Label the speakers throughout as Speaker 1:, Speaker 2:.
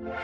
Speaker 1: Good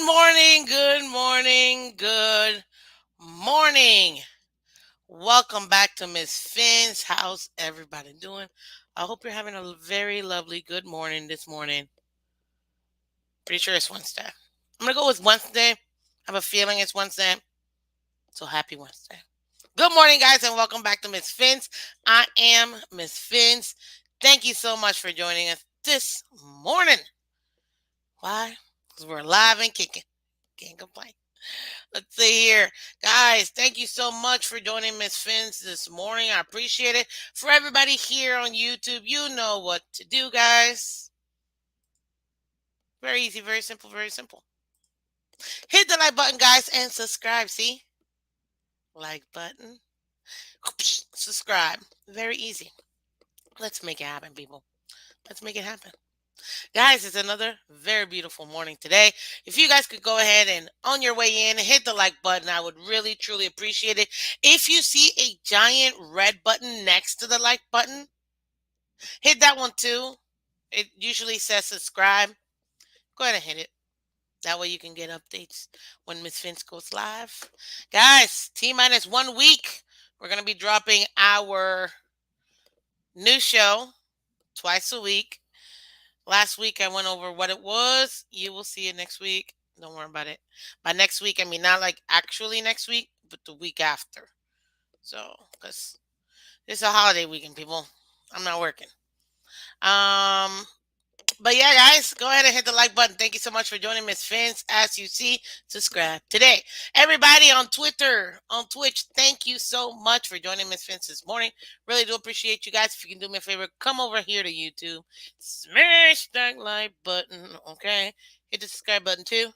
Speaker 1: morning, good morning, good morning. Welcome back to Miss Phins. How's everybody doing? I hope you're having a very lovely good morning this morning. Pretty sure it's Wednesday. I'm going to go with Wednesday. I have a feeling it's Wednesday. So happy Wednesday. Good morning, guys, and welcome back to Miss Phins. I am Miss Phins. Thank you so much for joining us this morning. Why? Because we're alive and kicking. Can't complain. Let's see here. Guys, thank you so much for joining Miss Phins this morning. I appreciate it. For everybody here on YouTube, you know what to do, guys. Very easy, very simple, very simple. Hit the like button, guys, and subscribe. See? Like button. Subscribe. Very easy. Let's make it happen, people. Let's make it happen. Guys, it's another very beautiful morning today. If you guys could go ahead and on your way in, hit the like button, I would really, truly appreciate it. If you see a giant red button next to the like button, hit that one too. It usually says subscribe. Go ahead and hit it. That way you can get updates when Miss Vince goes live. Guys, T-minus 1 week. We're going to be dropping our new show twice a week. Last week I went over what it was. You will see it next week. Don't worry about it. By next week, I mean not like actually next week, but the week after. So, because it's a holiday weekend, people. I'm not working. But yeah, guys, go ahead and hit the like button. Thank you so much for joining Miss Fins. As you see, subscribe today. Everybody on Twitter, on Twitch, thank you so much for joining Miss Fins this morning. Really do appreciate you guys. If you can do me a favor, come over here to YouTube. Smash that like button, okay? Hit the subscribe button too.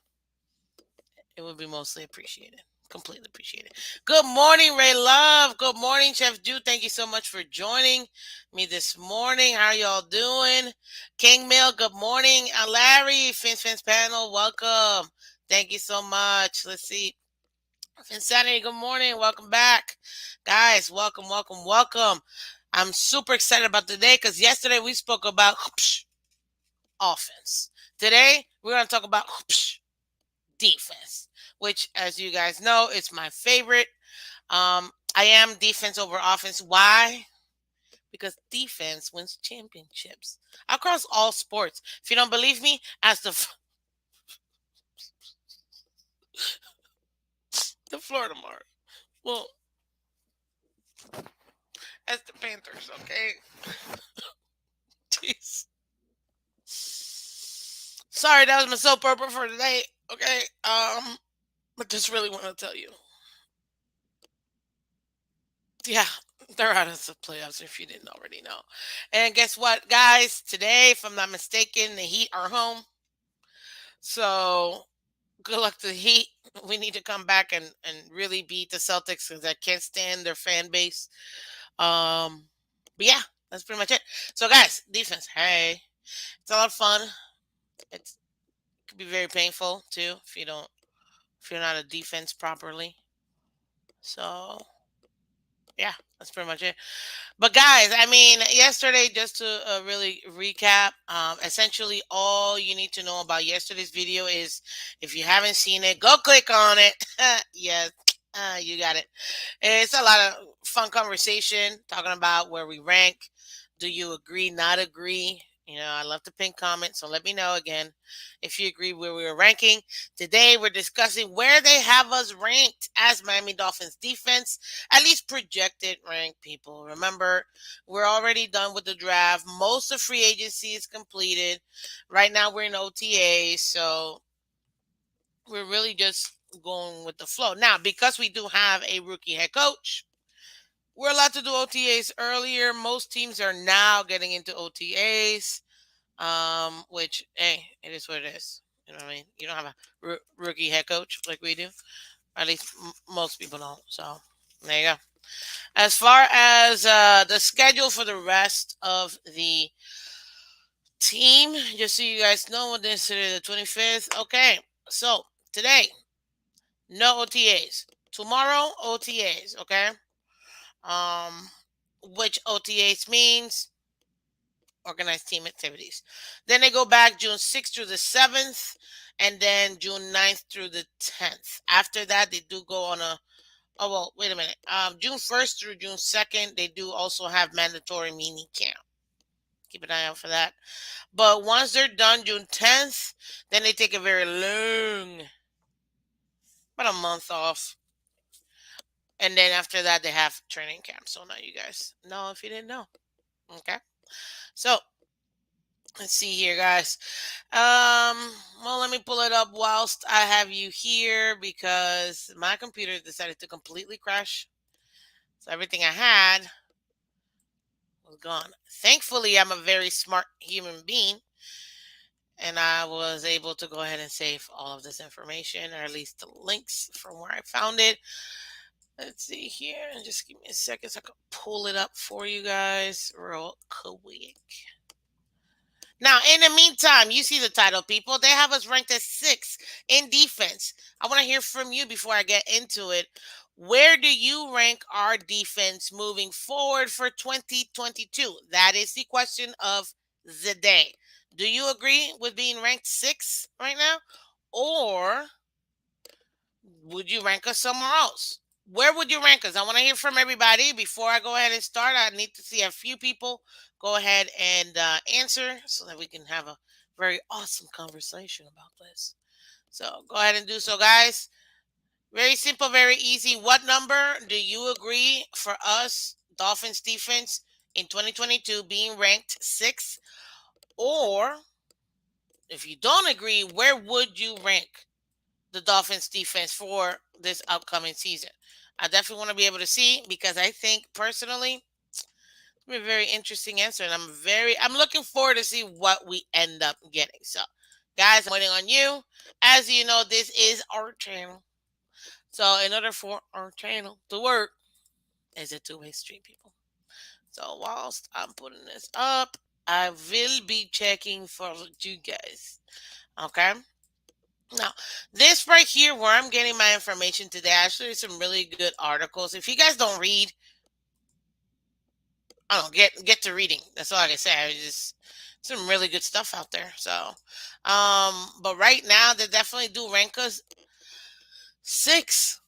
Speaker 1: It would be mostly appreciated. Completely appreciated. Good morning, Ray Love. Good morning, Chef Jude. Thank you so much for joining me this morning. How are y'all doing? King Mill, good morning. Larry, Fins panel, welcome. Thank you so much. Let's see. Insanity, good morning. Welcome back. Guys, welcome, welcome, welcome. I'm super excited about today because yesterday we spoke about offense. Today, we're going to talk about defense, which, as you guys know, is my favorite. I am defense over offense. Why? Because defense wins championships across all sports. If you don't believe me, ask the Florida Mart. Well, as the Panthers, okay? Jeez. Sorry, that was my soap opera for today. Okay. I just really want to tell you. Yeah, they're out of the playoffs if you didn't already know. And guess what, guys? Today, if I'm not mistaken, the Heat are home. So good luck to the Heat. We need to come back and really beat the Celtics because I can't stand their fan base. But yeah, that's pretty much it. So guys, defense. Hey, it's a lot of fun. It could be very painful too if you're not a defense properly. So Yeah, that's pretty much it. But guys, I mean, yesterday, just to really recap, essentially all you need to know about yesterday's video is, if you haven't seen it, go click on it. Yes, you got it. It's a lot of fun conversation talking about where we rank. Do you agree, not agree? I love to pin comments, so let me know again if you agree where we were ranking. Today, we're discussing where they have us ranked as Miami Dolphins defense, at least projected rank, people. Remember, we're already done with the draft. Most of free agency is completed. Right now, we're in OTA, so we're really just going with the flow. Now, because we do have a rookie head coach, we're allowed to do OTAs earlier. Most teams are now getting into OTAs, which, hey, it is what it is. You know what I mean? You don't have a rookie head coach like we do. At least most people don't. So there you go. As far as the schedule for the rest of the team, just so you guys know, what this is the 25th. Okay, so today, no OTAs. Tomorrow, OTAs. Okay. Um, which OTAs means organized team activities. Then they go back June 6th through the 7th, and then June 9th through the 10th. After that, they do go on a, oh, well, wait a minute. June 1st through June 2nd, they do also have mandatory mini camp. Keep an eye out for that. But once they're done June 10th, then they take a very long, about a month off. And then after that, they have training camp. So now you guys know if you didn't know. Okay. So let's see here, guys. Well, let me pull it up whilst I have you here because my computer decided to completely crash. So everything I had was gone. Thankfully, I'm a very smart human being, and I was able to go ahead and save all of this information, or at least the links from where I found it. Let's see here, and just give me a second so I can pull it up for you guys real quick. Now, in the meantime, you see the title, people. They have us ranked as 6 in defense. I want to hear from you before I get into it. Where do you rank our defense moving forward for 2022? That is the question of the day. Do you agree with being ranked 6 right now? Or would you rank us somewhere else? Where would you rank us? I want to hear from everybody. Before I go ahead and start, I need to see a few people go ahead and answer so that we can have a very awesome conversation about this. So go ahead and do so, guys. Very simple, very easy. What number do you agree for us, Dolphins defense, in 2022 being ranked 6? Or if you don't agree, where would you rank the Dolphins defense for this upcoming season? I definitely want to be able to see, because I think personally it's gonna be a very interesting answer, and I'm looking forward to see what we end up getting. So guys, I'm waiting on you. As you know, this is our channel. So in order for our channel to work, it's a two-way street, people. So whilst I'm putting this up, I will be checking for you guys. Okay. Now, this right here, where I'm getting my information today, actually, some really good articles. If you guys don't read, I don't get to reading. That's all I can say. I just some really good stuff out there. So, but right now they definitely do rank us 6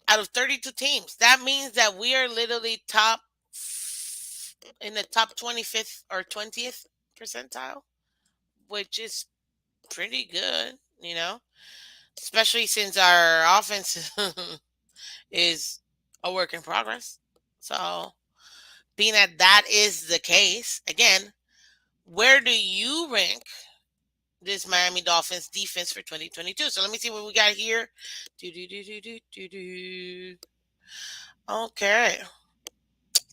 Speaker 1: out of 32 teams. That means that we are literally top in the top 25th or 20th percentile, which is pretty good, especially since our offense is a work in progress. So, being that that is the case, again, where do you rank this Miami Dolphins defense for 2022? So let me see what we got here. Do, do, do, do, do, do, do. Okay.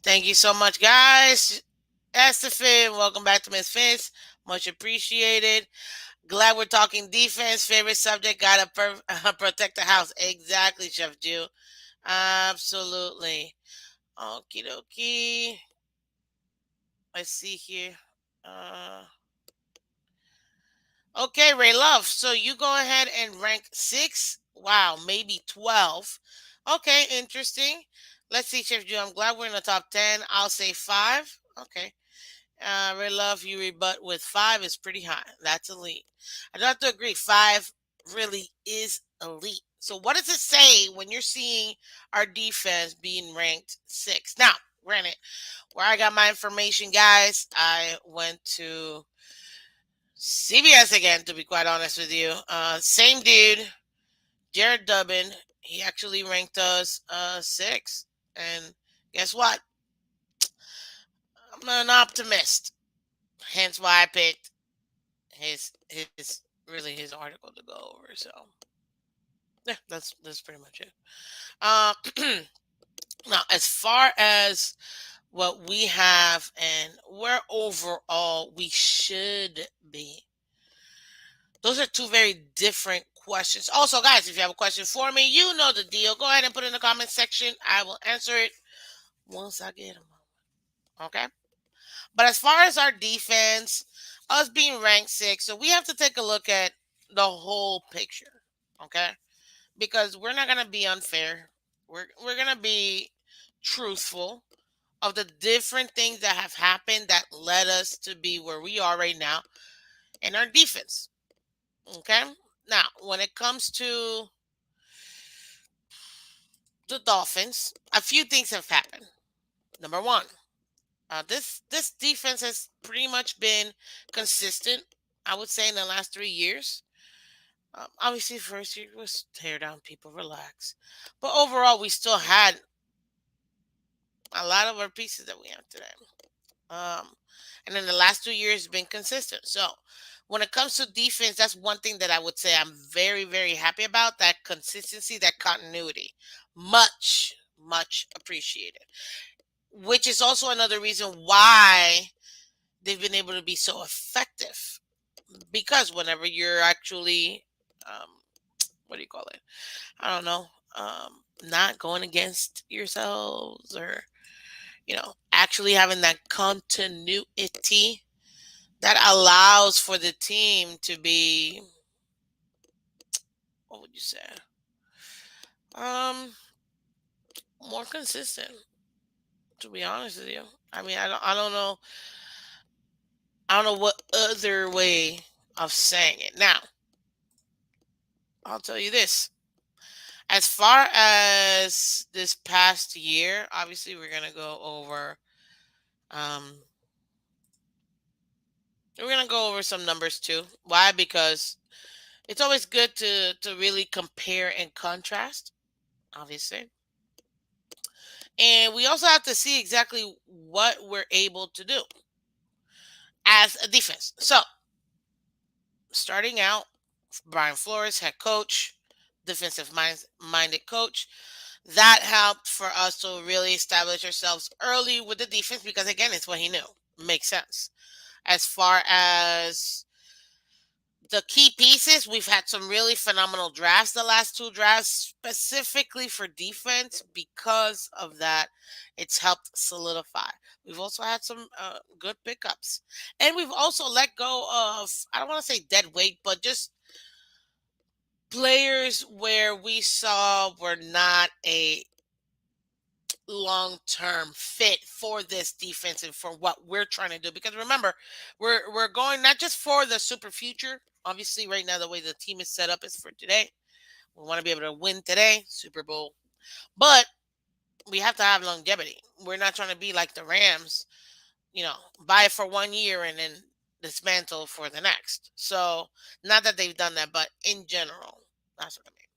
Speaker 1: Thank you so much, guys. Estefan, welcome back to Miss Phins. Much appreciated. Glad we're talking defense. Favorite subject, gotta protect the house. Exactly, Chef Jew. Absolutely. Okie dokie. Let's see here. Uh, okay, Ray Love. So you go ahead and rank 6. Wow, maybe 12. Okay, interesting. Let's see, Chef Drew. I'm glad we're in the top 10. I'll say 5. Okay. Ray Love, you rebut with 5 is pretty high. That's elite. I do have to agree. 5 really is elite. So, what does it say when you're seeing our defense being ranked 6? Now, granted, where I got my information, guys, I went to CBS again, to be quite honest with you. Same dude, Jared Dubbin. He actually ranked us 6. And guess what? I'm an optimist. Hence why I picked his really his article to go over. So yeah, that's pretty much it. Uh, now, as far as what we have and where overall we should be, those are two very different questions. Also, guys, if you have a question for me, you know the deal. Go ahead and put it in the comment section. I will answer it once I get them. Okay. But as far as our defense, us being ranked 6, so we have to take a look at the whole picture. Okay. Because we're not gonna be unfair. We're gonna be truthful of the different things that have happened that led us to be where we are right now in our defense. Okay. Now, when it comes to the Dolphins, a few things have happened. Number one, this defense has pretty much been consistent. I would say in the last 3 years. Obviously, first year was tear down. People relax, but overall, we still had a lot of our pieces that we have today. Um, and in the last 2 years, been consistent. So when it comes to defense, that's one thing that I would say I'm very, very happy about. That consistency, that continuity, much appreciated. Which is also another reason why they've been able to be so effective. Because whenever you're actually, what do you call it? I don't know, not going against yourselves or actually having that continuity that allows for the team to be, what would you say, um more consistent, to be honest with you. I mean, I don't know what other way of saying it. Now, I'll tell you this. As far as this past year, obviously we're going to go over um some numbers too. Why? Because it's always good to really compare and contrast, obviously. And we also have to see exactly what we're able to do as a defense. So, starting out, Brian Flores, head coach, minded coach. That helped for us to really establish ourselves early with the defense because, again, it's what he knew. Makes sense. As far as the key pieces, we've had some really phenomenal drafts the last 2 drafts, specifically for defense. Because of that, it's helped solidify. We've also had some good pickups. And we've also let go of, I don't want to say dead weight, but just players where we saw were not a long-term fit for this defense and for what we're trying to do. Because remember, we're going not just for the super future. Obviously, right now the way the team is set up is for today. We want to be able to win today, Super Bowl, but we have to have longevity. We're not trying to be like the Rams, buy it for 1 year and then dismantle for the next. So, not that they've done that, but in general, that's what I mean.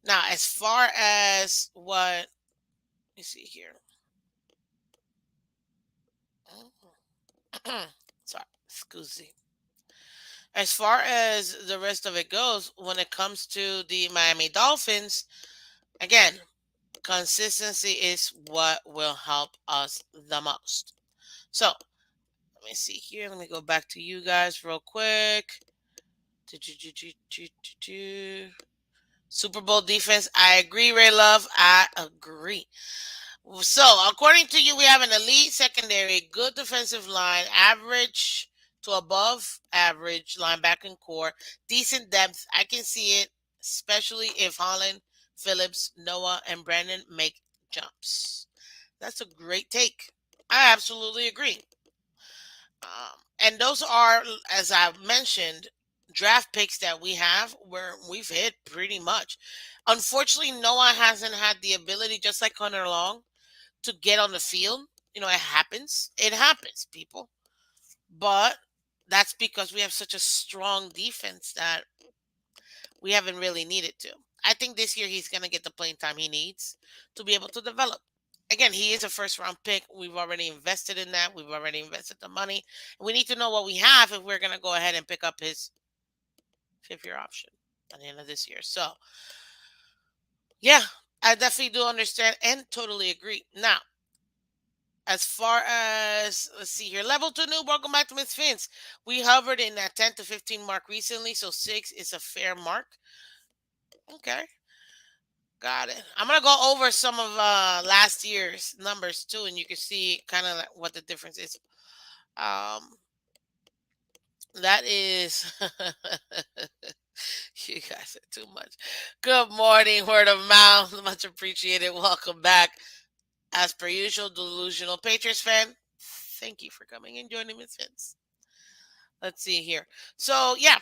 Speaker 1: Now, as far as what, let me see here. Sorry, excuse me. As far as the rest of it goes, when it comes to the Miami Dolphins, again, consistency is what will help us the most. So, let me see here. Let me go back to you guys real quick. Super Bowl defense. I agree, Ray Love. I agree. So, according to you, we have an elite secondary, good defensive line, average to above average linebacking core, decent depth. I can see it, especially if Holland, Phillips, Noah, and Brandon make jumps. That's a great take. I absolutely agree. And those are, as I've mentioned, draft picks that we have where we've hit pretty much. Unfortunately, Noah hasn't had the ability, just like Hunter Long, to get on the field. You know, it happens. It happens, people. But that's because we have such a strong defense that we haven't really needed to. I think this year he's going to get the playing time he needs to be able to develop. Again, he is a first round pick. We've already invested in that. We've already invested the money. We need to know what we have if we're going to go ahead and pick up his fifth year option at the end of this year. So, yeah, I definitely do understand and totally agree. Now, as far as, let's see here, level 2 new, welcome back to Miss Phins. We hovered in that 10 to 15 mark recently, so 6 is a fair mark. Okay. Got it. I'm gonna go over some of last year's numbers too, and you can see kind of like what the difference is. Um, that is, you guys are too much. Good morning, word of mouth, much appreciated. Welcome back, as per usual, delusional Patriots fan. Thank you for coming and joining me, Vince. Let's see here. So yeah,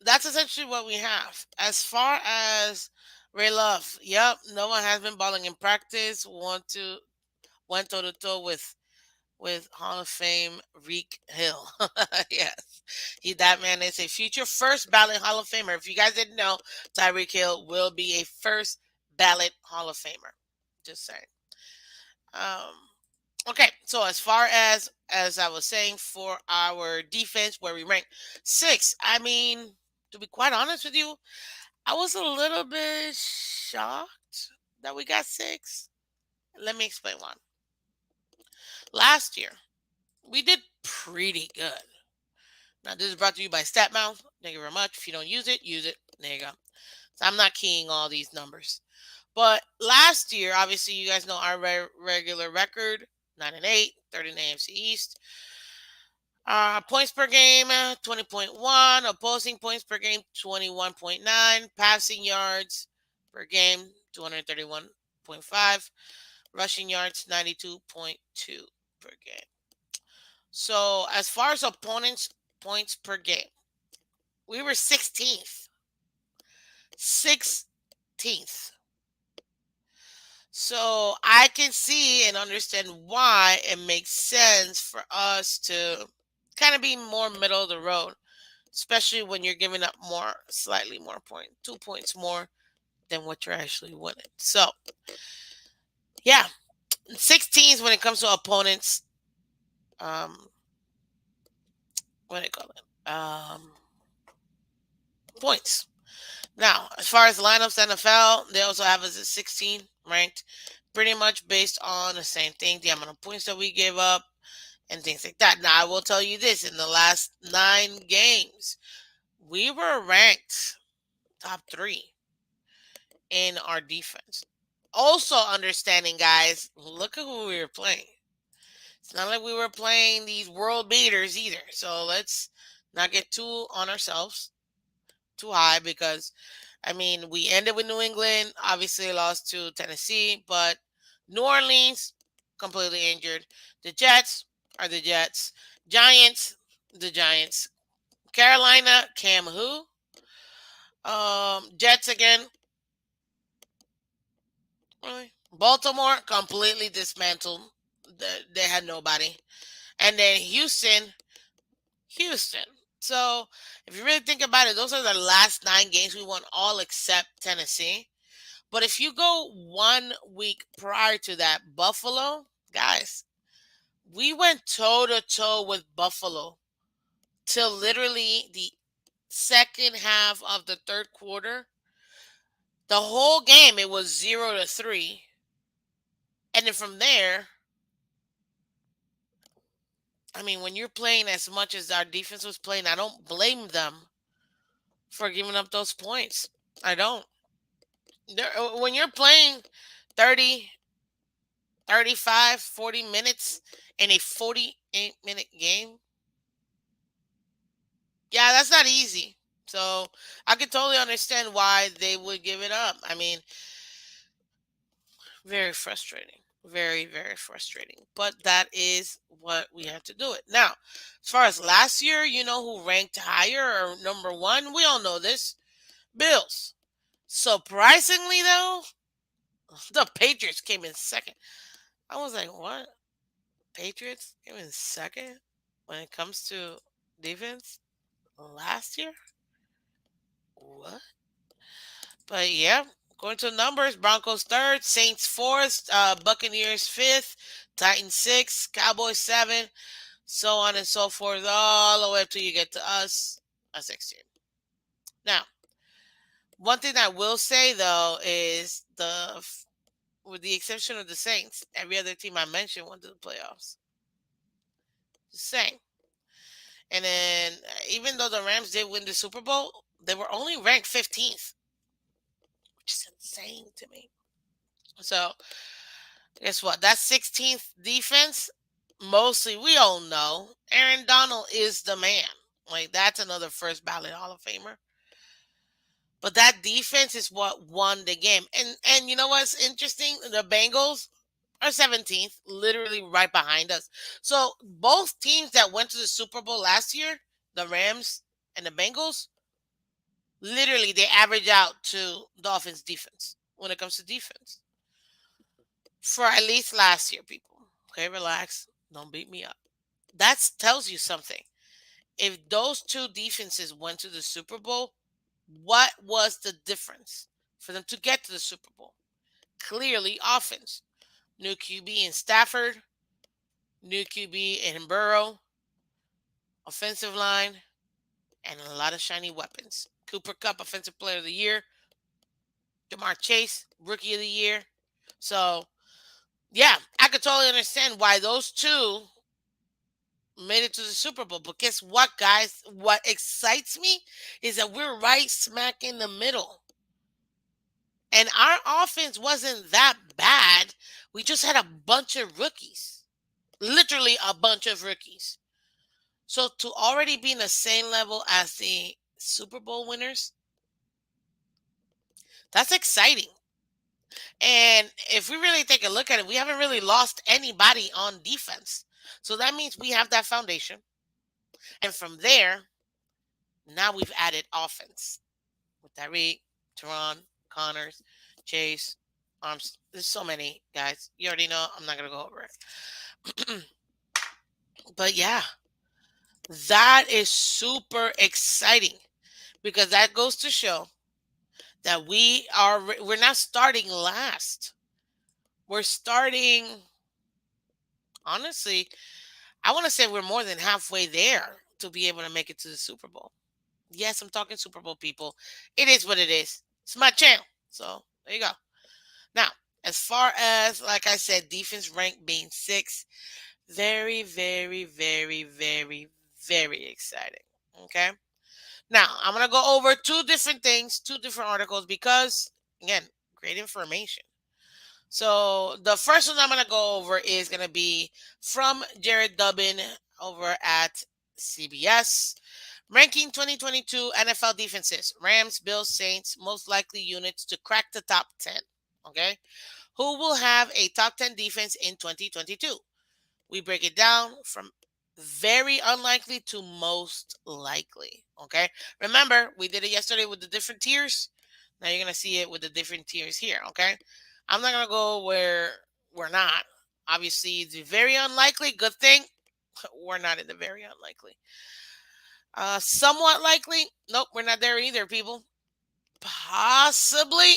Speaker 1: that's essentially what we have. As far as Ray Love, yep, no one has been balling in practice. Went toe to toe with Hall of Fame Reek Hill. Yes, that man is a future first ballot Hall of Famer. If you guys didn't know, Tyreek Hill will be a first ballot Hall of Famer. Just saying. Um, okay, so as I was saying, for our defense, where we rank six, I mean, to be quite honest with you, I was a little bit shocked that we got six. Let me explain why. Last year, we did pretty good. Now, this is brought to you by StatMouth. Thank you very much. If you don't use it, use it. There you go. So I'm not keying all these numbers. But last year, obviously, you guys know our regular record 9 and 8, third in the AFC East. Points per game, 20.1. Opposing points per game, 21.9. Passing yards per game, 231.5. Rushing yards, 92.2 per game. So as far as opponents' points per game, we were 16th. 16th. So I can see and understand why it makes sense for us to kind of be more middle of the road, especially when you're giving up slightly more point, 2 points more than what you're actually winning. So yeah, 16s when it comes to opponents. What do they call it? Points. Now, as far as lineups NFL, they also have us at 16 ranked, pretty much based on the same thing, the amount of points that we gave up and things like that. Now, I will tell you this, in the last 9 games, we were ranked top 3 in our defense. Also understanding, guys, look at who we were playing. It's not like we were playing these world beaters either. So let's not get too on ourselves, too high, because I mean, we ended with New England, obviously lost to Tennessee, but New Orleans completely injured. The Jets are the Jets. Giants, the Giants. Carolina, Cam who? Jets again. Really? Baltimore completely dismantled. They had nobody. And then Houston. So if you really think about it, those are the last 9 games we won, all except Tennessee. But if you go 1 week prior to that, Buffalo, guys, we went toe to toe with Buffalo till literally the second half of the third quarter. The whole game, it was 0-3. And then from there, I mean, when you're playing as much as our defense was playing, I don't blame them for giving up those points. I don't. When you're playing 30, 35, 40 minutes in a 48-minute game, yeah, that's not easy. So I can totally understand why they would give it up. I mean, Very frustrating. Very, very frustrating. But that is what we have to do it. Now, as far as last year, you know who ranked higher or number one? We all know this. Bills. Surprisingly, though, the Patriots came in second. I was like, what? Patriots came in second when it comes to defense last year? What? But yeah, going to the numbers, Broncos third, Saints fourth, Buccaneers fifth, Titans sixth, Cowboys seven, so on and so forth, all the way up till you get to us, a 16. Now, one thing I will say though is with the exception of the Saints, every other team I mentioned went to the playoffs. Just saying. And then even though the Rams did win the Super Bowl, they were only ranked 15th, which is insane to me. So guess what? That 16th defense, mostly we all know Aaron Donald is the man. Like that's another first ballot Hall of Famer. But that defense is what won the game. And you know what's interesting? The Bengals are 17th, literally right behind us. So both teams that went to the Super Bowl last year, the Rams and the Bengals, literally they average out to Dolphins defense when it comes to defense. For at least last year, people. Okay, relax. Don't beat me up. That tells you something. If those two defenses went to the Super Bowl, what was the difference for them to get to the Super Bowl? Clearly, offense. New QB in Stafford, new QB in Burrow, offensive line, and a lot of shiny weapons. Cooper Cup, Offensive Player of the Year. Jamar Chase, Rookie of the Year. So, yeah, I could totally understand why those two made it to the Super Bowl. But guess what, guys? What excites me is that we're right smack in the middle. And our offense wasn't that bad. We just had a bunch of rookies. Literally a bunch of rookies. So to already be in the same level as the Super Bowl winners, that's exciting. And if we really take a look at it, we haven't really lost anybody on defense. So that means we have that foundation. And from there, now we've added offense with Tyreek, Teron, Connors, Chase, Arms. There's so many guys. You already know. I'm not gonna go over it. But yeah, that is super exciting because that goes to show that we're not starting last. We're starting honestly, I want to say we're more than halfway there to be able to make it to the Super Bowl. Yes, I'm talking Super Bowl people. It is what it is. It's my channel. So there you go. Now, as far as like I said, defense rank being six, very, very, very, very, very exciting. Okay. Now I'm gonna go over two different things, two different articles because again, great information. So the first one I'm gonna go over is gonna be from Jared Dubbin over at CBS. Ranking 2022 NFL defenses: Rams, Bills, Saints, most likely units to crack the top 10. Okay. Who will have a top 10 defense in 2022? We break it down from very unlikely to most likely. Okay. Remember, we did it yesterday with the different tiers. Now you're going to see it with the different tiers here. Okay. I'm not going to go where we're not. Obviously, it's very unlikely. Good thing we're not in the very unlikely. Somewhat likely. Nope, we're not there either, people. Possibly.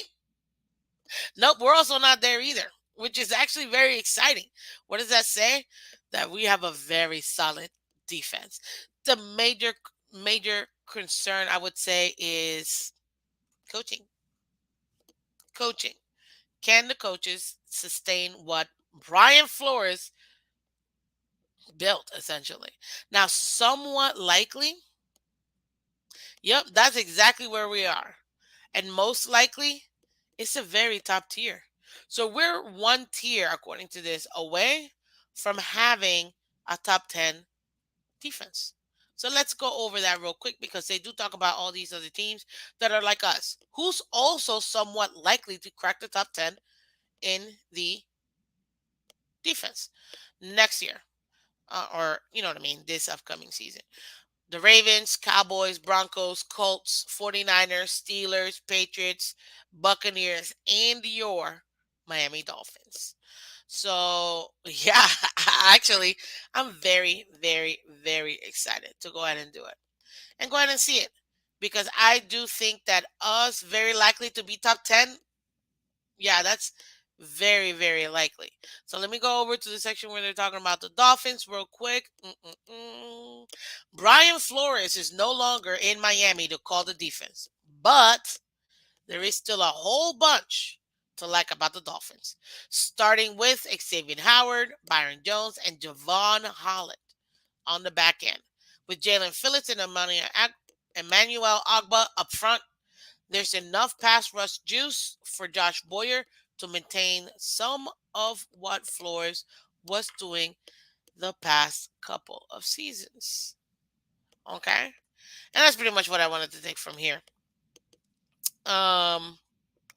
Speaker 1: Nope, we're also not there either, which is actually very exciting. What does that say? That we have a very solid defense. The major concern I would say is coaching. Coaching. Can the coaches sustain what Brian Flores built essentially? Now, somewhat likely. Yep, that's exactly where we are. And most likely, it's a very top tier. So we're one tier, according to this, away from having a top 10 defense. So let's go over that real quick because they do talk about all these other teams that are like us. Who's also somewhat likely to crack the top 10 in the defense next year. Or, you know what I mean, this upcoming season. The Ravens, Cowboys, Broncos, Colts, 49ers, Steelers, Patriots, Buccaneers, and your Miami Dolphins. So, yeah, actually, I'm very, very, very excited to go ahead and do it and go ahead and see it because I do think that us very likely to be top 10. Yeah, that's very, very likely. So let me go over to the section where they're talking about the Dolphins real quick. Brian Flores is no longer in Miami to call the defense, but there is still a whole bunch to like about the Dolphins, starting with Xavier Howard, Byron Jones, and Javon Holland on the back end. With Jalen Phillips and Emmanuel Agba up front, there's enough pass rush juice for Josh Boyer to maintain some of what Flores was doing the past couple of seasons. Okay? And that's pretty much what I wanted to take from here. I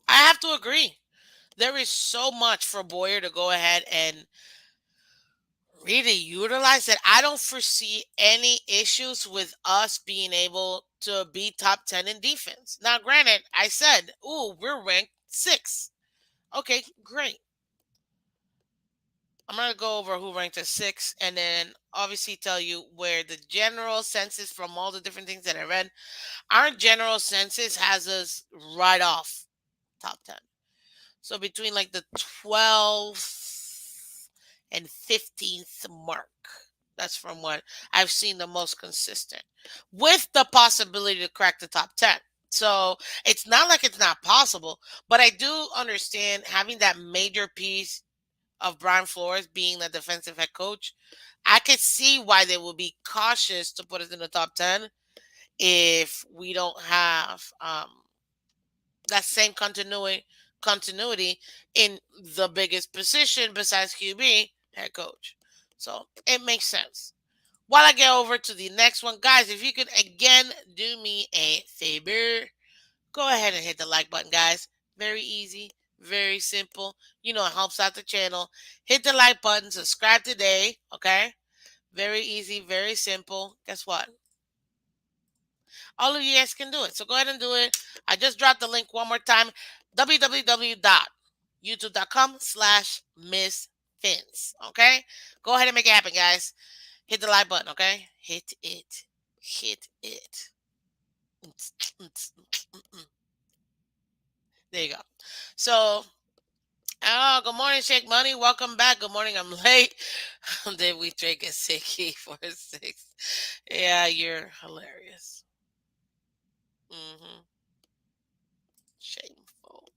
Speaker 1: have to agree. There is so much for Boyer to go ahead and really utilize that I don't foresee any issues with us being able to be top 10 in defense. Now, granted, I said, ooh, we're ranked 6. Okay, great. I'm going to go over who ranked at 6 and then obviously tell you where the general census from all the different things that I read. Our general census has us right off top 10. So between like the 12th and 15th mark. That's from what I've seen the most consistent, with the possibility to crack the top 10. So it's not like it's not possible, but I do understand having that major piece of Brian Flores being the defensive head coach. I could see why they would be cautious to put us in the top 10 if we don't have that same continuity in the biggest position besides QB, head coach. So it makes sense. While I get over to the next one, guys, if you could again do me a favor, go ahead and hit the like button, guys. Very easy, very simple. You know, it helps out the channel. Hit the like button, subscribe today, okay? Very easy, very simple. Guess what? All of you guys can do it. So go ahead and do it. I just dropped the link one more time. www.youtube.com/Miss Phins. Okay? Go ahead and make it happen, guys. Hit the like button, okay? Hit it. Hit it. There you go. So, oh, good morning, Shake Money. Welcome back. Good morning. I'm late. Did we drink a sickie for 6? Yeah, you're hilarious. Shameful.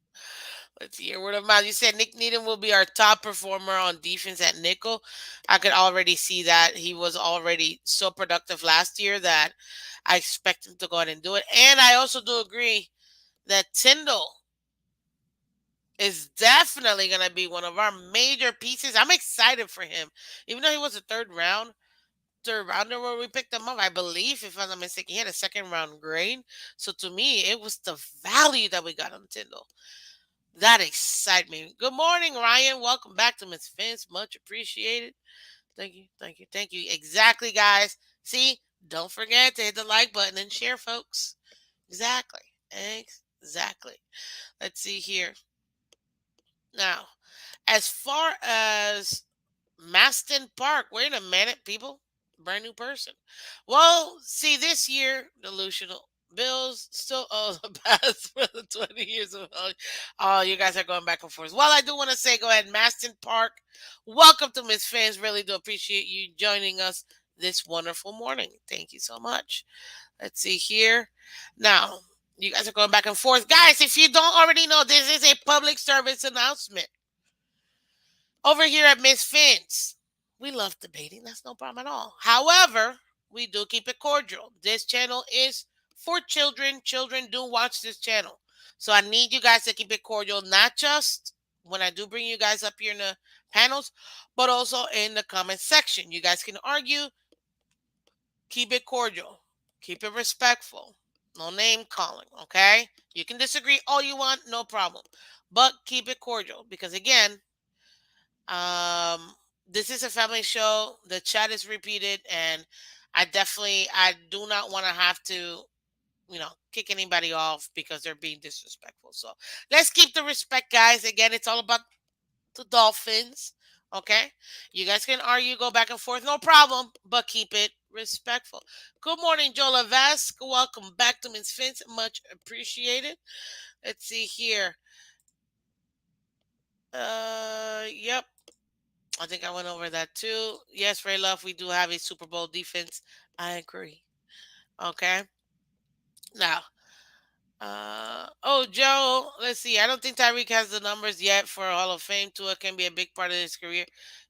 Speaker 1: Let's see your word of mouth. You said Nick Needham will be our top performer on defense at nickel. I could already see that. He was already so productive last year that I expect him to go ahead and do it. And I also do agree that Tyndall is definitely going to be one of our major pieces. I'm excited for him. Even though he was a third rounder where we picked him up, I believe, if I'm not mistaken, he had a second round grade. So to me, it was the value that we got on Tyndall. That excites me. Good morning, Ryan. Welcome back to Miss Vince. Much appreciated. Thank you. Thank you. Thank you. Exactly, guys. See, don't forget to hit the like button and share, folks. Exactly. Exactly. Let's see here. Now, as far as Maston Park, wait a minute, people. Brand new person. Well, see, this year, delusional. Bills still owe the past for the 20 years of. Oh, you guys are going back and forth. Well, I do want to say, go ahead, Maston Park. Welcome to Miss Fans. Really do appreciate you joining us this wonderful morning. Thank you so much. Let's see here. Now, you guys are going back and forth. Guys, if you don't already know, this is a public service announcement. Over here at Miss Fins, we love debating. That's no problem at all. However, we do keep it cordial. This channel is for children. Children do watch this channel. So I need you guys to keep it cordial, not just when I do bring you guys up here in the panels, but also in the comment section. You guys can argue. Keep it cordial. Keep it respectful. No name calling, okay? You can disagree all you want, no problem. but keep it cordial because again, um, this is a family show. The chat is repeated, and I do not want to have to, kick anybody off because they're being disrespectful. So let's keep the respect, guys. Again, it's all about the Dolphins. Okay, you guys can argue, go back and forth, no problem, but keep it respectful. Good morning, Jola Vask. Welcome back to Miss Phins. Much appreciated. Let's see here. Yep. I think I went over that too. Yes, Ray Love, we do have a Super Bowl defense. I agree. Okay. Now, Joe, let's see. I don't think Tyreek has the numbers yet for Hall of Fame. Tua can be a big part of his career.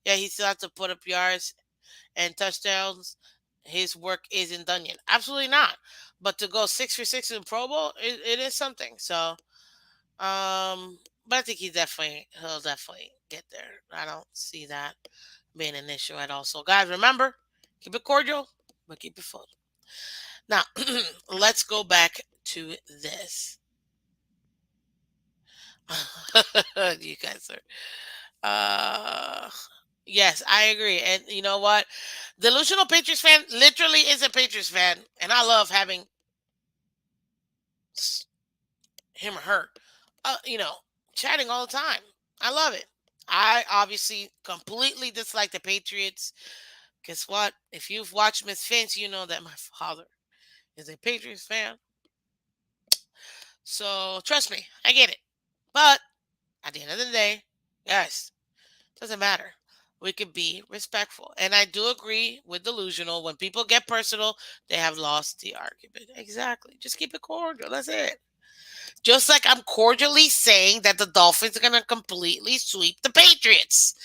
Speaker 1: Yeah, he still has to put up yards and touchdowns. His work isn't done yet. Absolutely not. But to go 6 for 6 in Pro Bowl, it is something. So, but I think he'll definitely get there. I don't see that being an issue at all. So, guys, remember, keep it cordial, but keep it fun. Now, let's go back to this. You guys are, yes, I agree. And you know what? Delusional Patriots fan literally is a Patriots fan, and I love having him or her, you know, chatting all the time. I love it. I obviously completely dislike the Patriots. Guess what? If you've watched Miss Finch, you know that my father is a Patriots fan. So trust me, I get it. But at the end of the day, yes, doesn't matter. We could be respectful. And I do agree with delusional. When people get personal, they have lost the argument. Exactly. Just keep it cordial. That's it. Just like I'm cordially saying that the Dolphins are going to completely sweep the Patriots.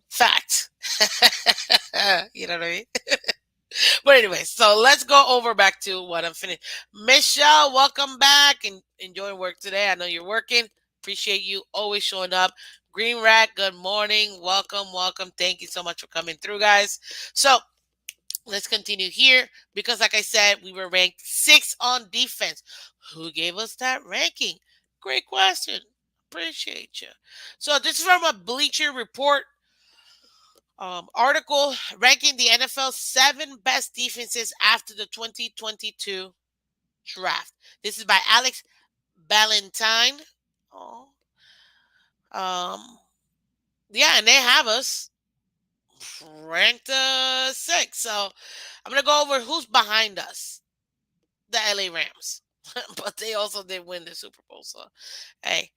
Speaker 1: Fact. You know what I mean? But anyway, so let's go over back to what I'm finished. Michelle, welcome back and enjoying work today. I know you're working. Appreciate you always showing up. Green Rat, good morning. Welcome, welcome. Thank you so much for coming through, guys. So let's continue here because, like I said, we were ranked 6 on defense. Who gave us that ranking? Great question. Appreciate you. So this is from a Bleacher Report article ranking the NFL's 7 best defenses after the 2022 draft. This is by Alex Ballantyne. Oh, yeah, and they have us ranked 6. So I'm gonna go over who's behind us. The LA Rams, but they also did win the Super Bowl. So hey,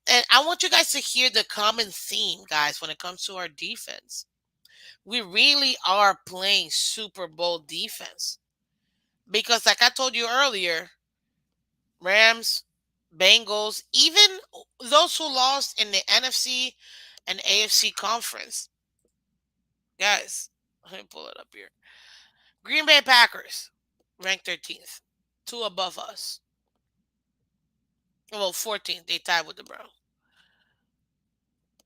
Speaker 1: and I want you guys to hear the common theme, guys, when it comes to our defense. We really are playing Super Bowl defense. Because, like I told you earlier, Rams, Bengals, even those who lost in the NFC and AFC conference, guys, let me pull it up here. Green Bay Packers, ranked 13th, 2 above us. Well, 14th, they tied with the Browns.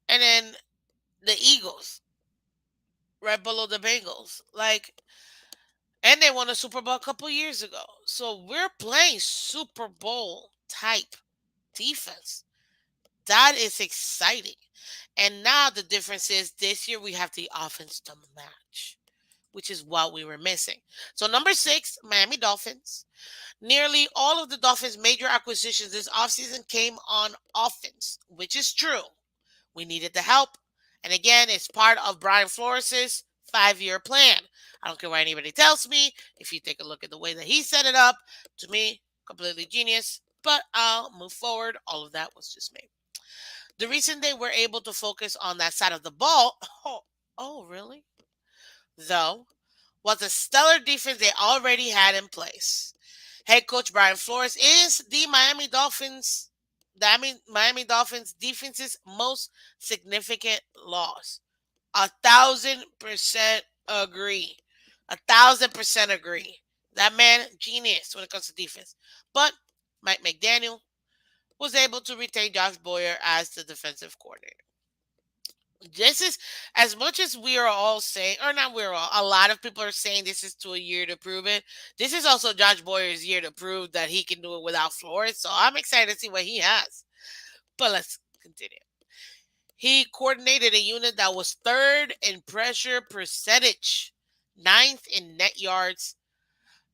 Speaker 1: And then the Eagles, right below the Bengals. And they won a Super Bowl a couple years ago. So we're playing Super Bowl type defense. That is exciting. And now the difference is this year we have the offense to match, which is what we were missing. So number 6, Miami Dolphins. Nearly all of the Dolphins' major acquisitions this offseason came on offense, which is true. We needed the help. And again, it's part of Brian Flores' 5-year plan. I don't care what anybody tells me. If you take a look at the way that he set it up, to me, completely genius. But I'll move forward. All of that was just me. The reason they were able to focus on that side of the ball, really? Though, was a stellar defense they already had in place. Head coach Brian Flores is the Miami Dolphins defense's most significant loss. 1,000% agree. 1,000% agree. That man, genius when it comes to defense. But Mike McDaniel was able to retain Josh Boyer as the defensive coordinator. This is as much as we are all saying, or not we're all, a lot of people are saying this is to a year to prove it. This is also Josh Boyer's year to prove that he can do it without Flores. So I'm excited to see what he has. But let's continue. He coordinated a unit that was third in pressure percentage, ninth in net yards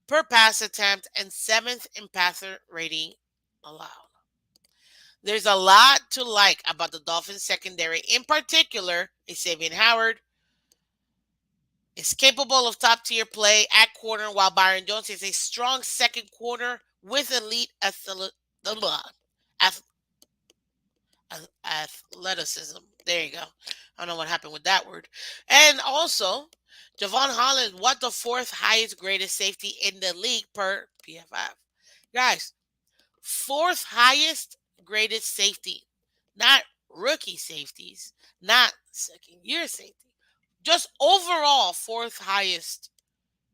Speaker 1: per pass attempt, and seventh in passer rating allowed. There's a lot to like about the Dolphins secondary. In particular, Xavier Howard is capable of top tier play at corner, while Byron Jones is a strong second corner with elite athleticism. There you go. I don't know what happened with that word. And also, Javon Holland, what the fourth highest graded safety in the league per PFF. Guys, fourth highest graded safety, not rookie safeties, not second year safety, just overall fourth highest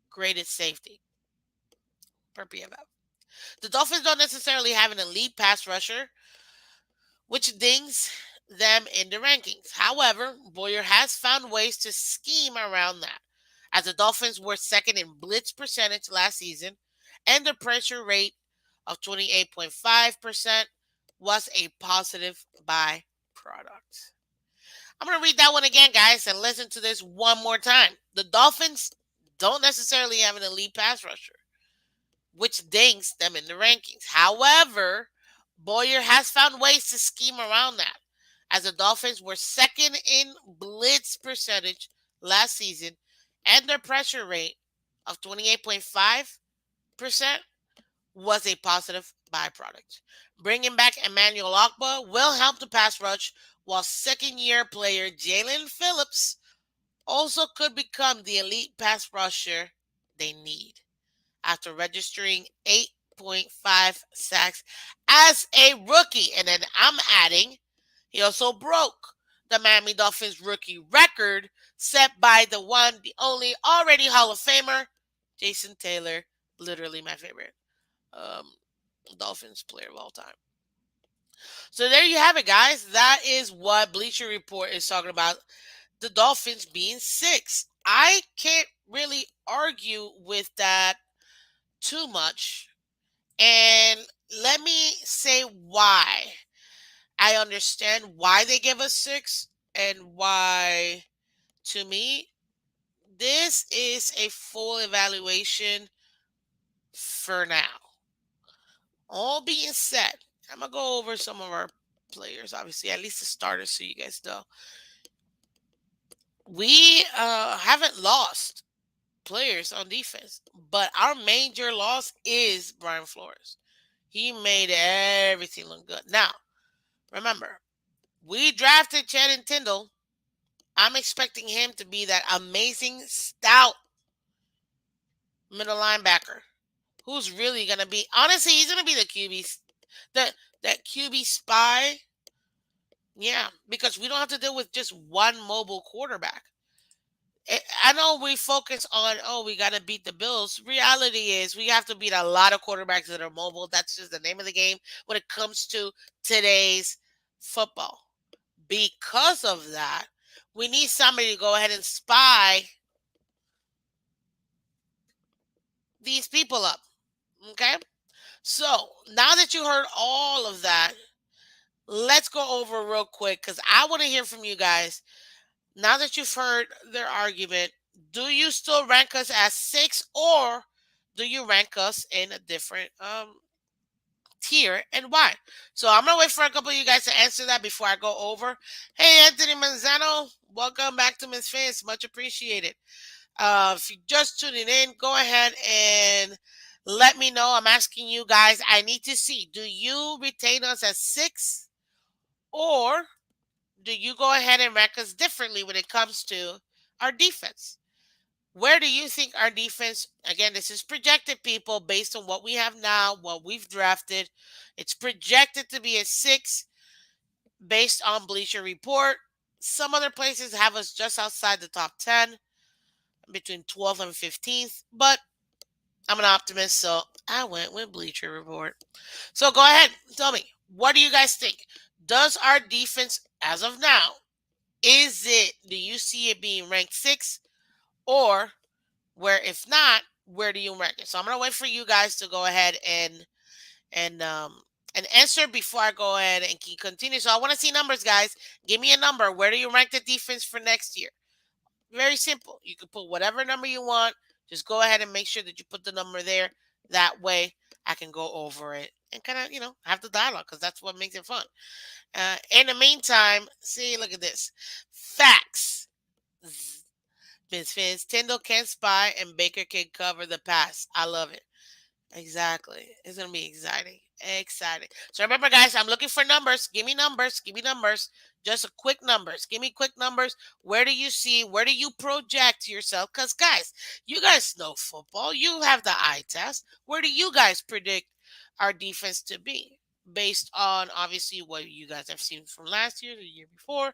Speaker 1: graded safety per PFF. The Dolphins don't necessarily have an elite pass rusher, which dings them in the rankings. However, Boyer has found ways to scheme around that, as the Dolphins were second in blitz percentage last season, and the pressure rate of 28.5% was a positive byproduct. I'm going to read that one again, guys, and listen to this one more time. The Dolphins don't necessarily have an elite pass rusher, which dings them in the rankings. However, Boyer has found ways to scheme around that, as the Dolphins were second in blitz percentage last season, and their pressure rate of 28.5% was a positive byproduct. Bringing back Emmanuel Ogba will help the pass rush, while second-year player Jalen Phillips also could become the elite pass rusher they need, after registering 8.5 sacks as a rookie. And then I'm adding, he also broke the Miami Dolphins rookie record set by the one, the only, already Hall of Famer, Jason Taylor, literally my favorite Dolphins player of all time. So there you have it, guys. That is what Bleacher Report is talking about. The Dolphins being six. I can't really argue with that too much. And let me say why. I understand why they give us six, and why, to me, this is a full evaluation for now. All being said, I'm going to go over some of our players, obviously, at least the starters, so you guys know. We haven't lost players on defense, but our major loss is Brian Flores. He made everything look good. Now, remember, we drafted Channing Tindall. I'm expecting him to be that amazing, stout middle linebacker who's really going to be, honestly, he's going to be the QB, that QB spy. Yeah, because we don't have to deal with just one mobile quarterback. I know we focus on, oh, we got to beat the Bills. Reality is we have to beat a lot of quarterbacks that are mobile. That's just the name of the game when it comes to today's football. Because of that, we need somebody to go ahead and spy these people up. Okay? So now that you heard all of that, let's go over real quick, because I want to hear from you guys. Now that you've heard their argument, do you still rank us as six, or do you rank us in a different tier, and why? So I'm gonna wait for a couple of you guys to answer that before I go over. Hey, Anthony Manzano, welcome back to Miss Phins. Much appreciated. If you're just tuning in, go ahead and let me know. I'm asking you guys. I need to see. Do you retain us as six, or do you go ahead and rank us differently when it comes to our defense? Where do you think our defense, again, this is projected, people, based on what we have now, what we've drafted. It's projected to be a six based on Bleacher Report. Some other places have us just outside the top 10, between 12th and 15th, but I'm an optimist, so I went with Bleacher Report. So go ahead, tell me, what do you guys think? Does our defense, as of now, do you see it being ranked six, or where, if not, where do you rank it? So I'm gonna wait for you guys to go ahead and And answer before I go ahead and continue. So I want to see numbers, guys. Give me a number. Where do you rank the defense for next year? Very simple. You can put whatever number you want. Just go ahead and make sure that you put the number there. That way I can go over it and kind of, have the dialogue because that's what makes it fun. In the meantime, see, look at this. Facts. Miss Fizz, Tyndall can spy and Baker can cover the pass. I love it. Exactly. It's gonna be exciting. Exciting. So remember, guys, I'm looking for numbers. Give me numbers. Give me numbers. Just a quick numbers. Give me quick numbers. Where do you see? Where do you project yourself? Because guys, you guys know football. You have the eye test. Where do you guys predict our defense to be? Based on obviously what you guys have seen from last year, the year before,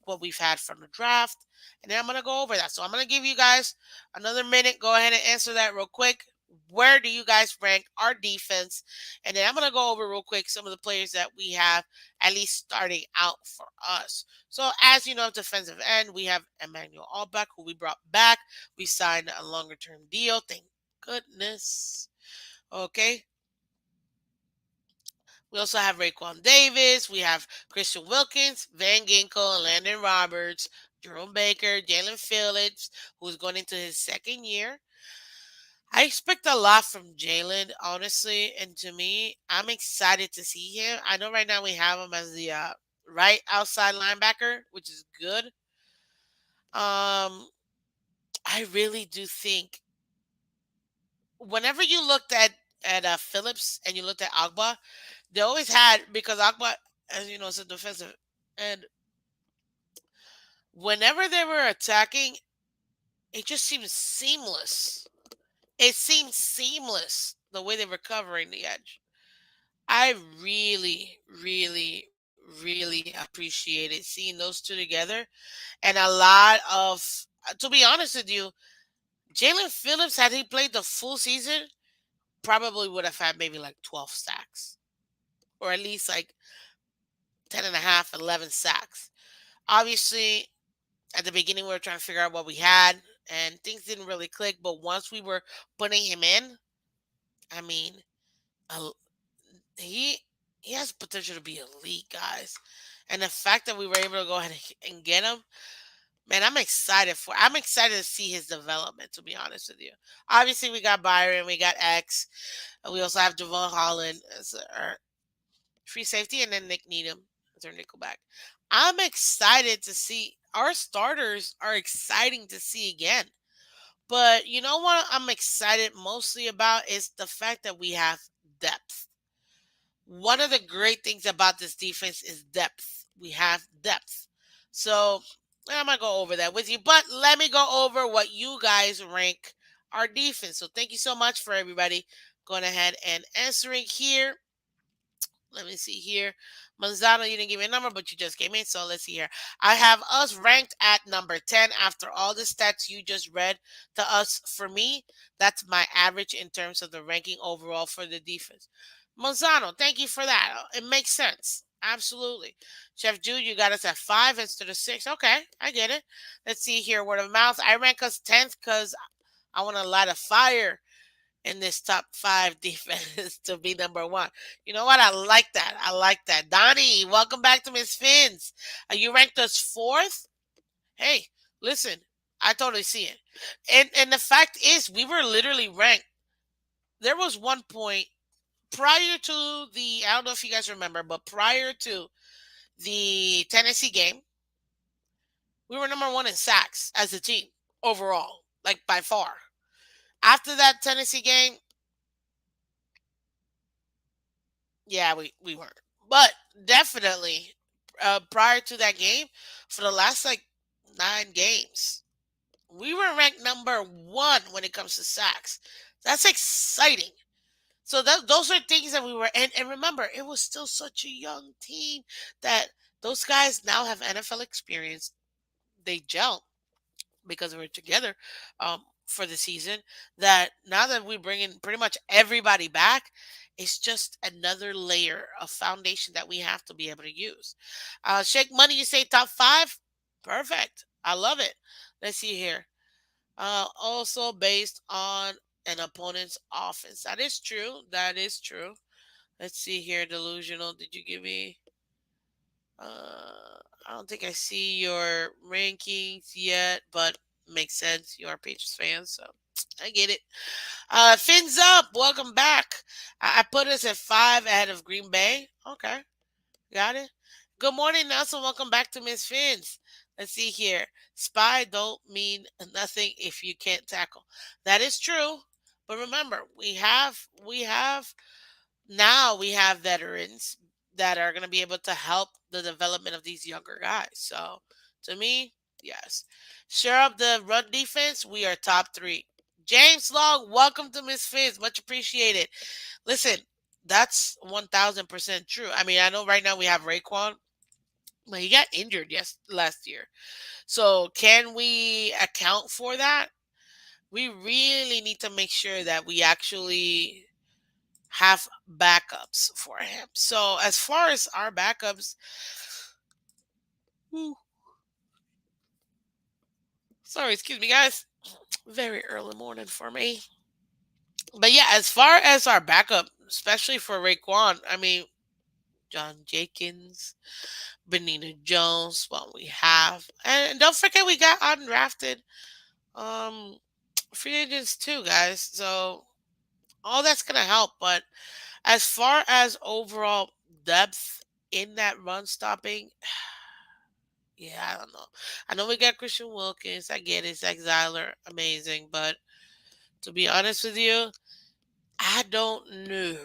Speaker 1: what we've had from the draft. And then I'm gonna go over that. So I'm gonna give you guys another minute. Go ahead and answer that real quick. Where do you guys rank our defense? And then I'm going to go over real quick some of the players that we have at least starting out for us. So, as you know, defensive end, we have Emmanuel Albach, who we brought back. We signed a longer term deal. Thank goodness. Okay. We also have Raekwon Davis. We have Christian Wilkins, Van Ginkel, Landon Roberts, Jerome Baker, Jalen Phillips, who's going into his second year. I expect a lot from Jalen, honestly, and to me, I'm excited to see him. I know right now we have him as the right outside linebacker, which is good. I really do think whenever you looked at Phillips and you looked at Agba, they always had because Agba, as you know, is a defensive, and whenever they were attacking, it just seemed seamless. It seemed seamless the way they were covering the edge. I really, really, really appreciated seeing those two together. And a lot of, to be honest with you, Jalen Phillips, had he played the full season, probably would have had maybe like 12 sacks or at least like 10 and a half, 11 sacks. Obviously, at the beginning, we were trying to figure out what we had and things didn't really click. But once we were putting him in, I mean, a he he has potential to be elite, guys. And the fact that we were able to go ahead and get him, man, I'm excited to see his development, to be honest with you. Obviously we got Byron, we got X, and we also have Javon Holland as our free safety, and then Nick Needham as our nickelback. I'm excited to see our starters are exciting to see again. But you know what I'm excited mostly about is the fact that we have depth. One of the great things about this defense is depth. We have depth. So I'm going to go over that with you. But let me go over what you guys rank our defense. So thank you so much for everybody going ahead and answering here. Let me see here. Manzano, you didn't give me a number, but you just gave me. So let's see here. I have us ranked at number 10 after all the stats you just read to us. For me, that's my average in terms of the ranking overall for the defense. Manzano, thank you for that. It makes sense. Absolutely. Chef Jude, you got us at 5 instead of 6. Okay, I get it. Let's see here. Word of mouth. I rank us 10th because I want to light a fire in this top 5 defense to be number 1. You know what? I like that. I like that. Donnie, welcome back to Miss Phins. You ranked us 4th? Hey, listen, I totally see it. And the fact is, we were literally ranked. There was one point prior to I don't know if you guys remember, but prior to the Tennessee game, we were number 1 in sacks as a team overall, like by far. After that Tennessee game, yeah, we weren't. But definitely, prior to that game, for the last like 9 games, we were ranked number 1 when it comes to sacks. That's exciting. So those are things that we were, and remember, it was still such a young team that those guys now have NFL experience. They gel because we're together for the season. That now that we bring in pretty much everybody back, it's just another layer of foundation that we have to be able to use. Shake Money, you say top 5? Perfect. I love it. Let's see here. Also based on an opponent's offense. That is true. That is true. Let's see here, delusional. Did you give me? I don't think I see your rankings yet, but makes sense. You are Patriots fans, so I get it. Fins up. Welcome back. I put us at 5 ahead of Green Bay. Okay, got it. Good morning, Nelson. Welcome back to Miss Fins. Let's see here. Spy don't mean nothing if you can't tackle. That is true. But remember, we have veterans that are going to be able to help the development of these younger guys. So to me, yes. Share up the run defense. We are top 3. James Long, welcome to Miss Fizz. Much appreciated. Listen, that's 1000% true. I mean, I know right now we have Raekwon, but he got injured last year. So can we account for that? We really need to make sure that we actually have backups for him. So as far as our backups, whew, sorry, excuse me, guys. Very early morning for me. But yeah, as far as our backup, especially for Raekwon, I mean, John Jenkins, Benita Jones, what we have, and don't forget we got undrafted um free agents too, guys. So all that's gonna help. But as far as overall depth in that run stopping, yeah, I don't know. I know we got Christian Wilkins. I get it. Zach Zyler, amazing. But to be honest with you, I don't know,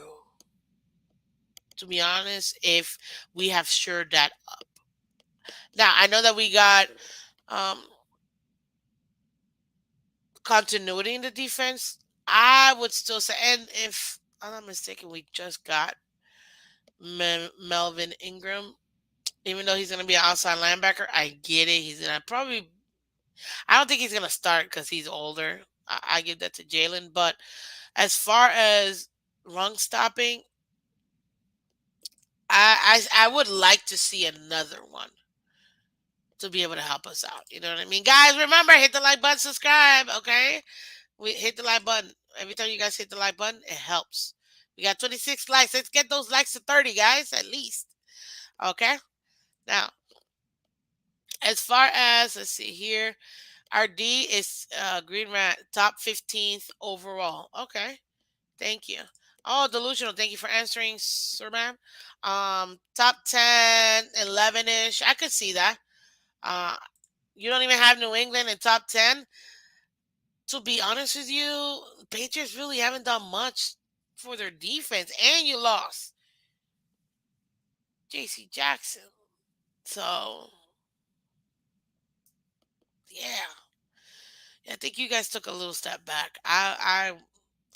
Speaker 1: to be honest, if we have shored that up. Now, I know that we got um, continuity in the defense. I would still say, and if I'm not mistaken, we just got Melvin Ingram. Even though he's going to be an outside linebacker, I get it. He's going to probably, I don't think he's going to start because he's older. I give that to Jalen. But as far as run stopping, I would like to see another one to be able to help us out. You know what I mean, guys? Remember, hit the like button, subscribe. Okay, we hit the like button. Every time you guys hit the like button, it helps. We got 26 likes. Let's get those likes to 30, guys, at least. Okay. Now, as far as let's see here, our D is Green Rat, top 15th overall. Okay. Thank you. Oh, delusional. Thank you for answering, sir, ma'am. Top 10, 11 ish. I could see that. Uh, you don't even have New England in top 10. To be honest with you, Patriots really haven't done much for their defense, and you lost J.C. Jackson. So, yeah. I think you guys took a little step back.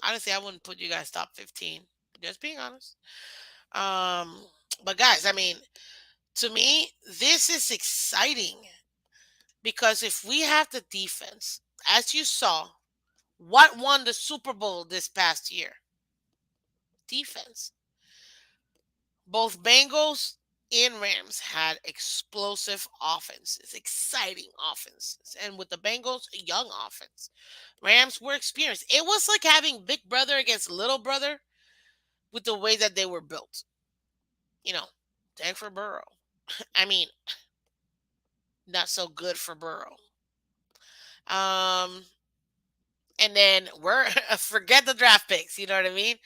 Speaker 1: Honestly, I wouldn't put you guys top 15. Just being honest. Um, but guys, I mean, to me, this is exciting because if we have the defense, as you saw, what won the Super Bowl this past year? Defense. Both Bengals and Rams had explosive offenses, exciting offenses. And with the Bengals, a young offense. Rams were experienced. It was like having big brother against little brother with the way that they were built. You know, thank for Burrow. I mean, not so good for Burrow. Um, and then we're forget the draft picks. You know what I mean?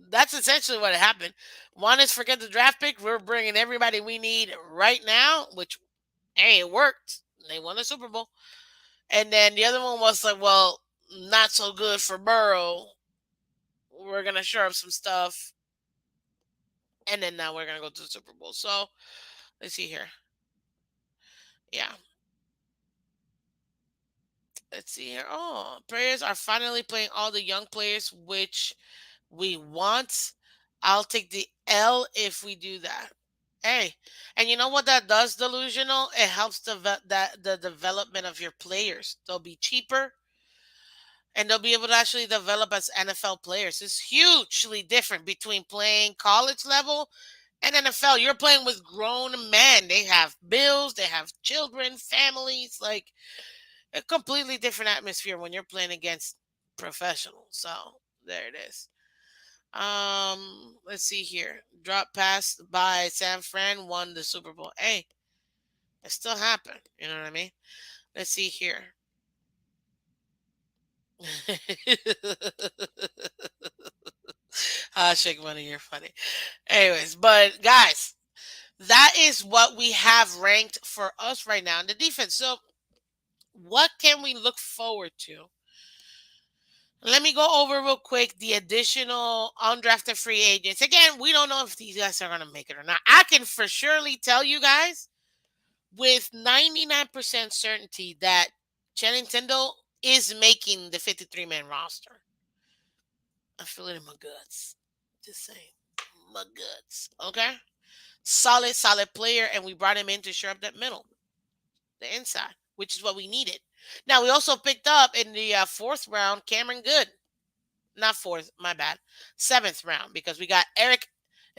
Speaker 1: That's essentially what happened. One is forget the draft pick. We're bringing everybody we need right now, which hey, it worked. They won the Super Bowl. And then the other one was like, well, not so good for Burrow. We're gonna shore up some stuff, and then now we're gonna go to the Super Bowl. So let's see here. Yeah, let's see here. Oh, players are finally playing all the young players, which we want. I'll take the L if we do that. Hey, and you know what that does, delusional? It helps the development of your players. They'll be cheaper, and they'll be able to actually develop as NFL players. It's hugely different between playing college level and NFL. You're playing with grown men. They have bills, they have children, families, like a completely different atmosphere when you're playing against professionals. So there it is. Let's see here. Drop pass by San Fran won the Super Bowl. Hey, it still happened. You know what I mean? Let's see here. Shake money, you're funny. Anyways, but guys, that is what we have ranked for us right now in the defense. So, what can we look forward to? Let me go over real quick the additional undrafted free agents. Again, we don't know if these guys are going to make it or not. I can for surely tell you guys with 99% certainty that Channing Tindall is making the 53-man roster. I feel it in my guts. Just saying. My guts. Okay? Solid, solid player, and we brought him in to shore up that middle, the inside, which is what we needed. Now, we also picked up in the fourth round Cameron Good. Not fourth, my bad. Seventh round, because we got Eric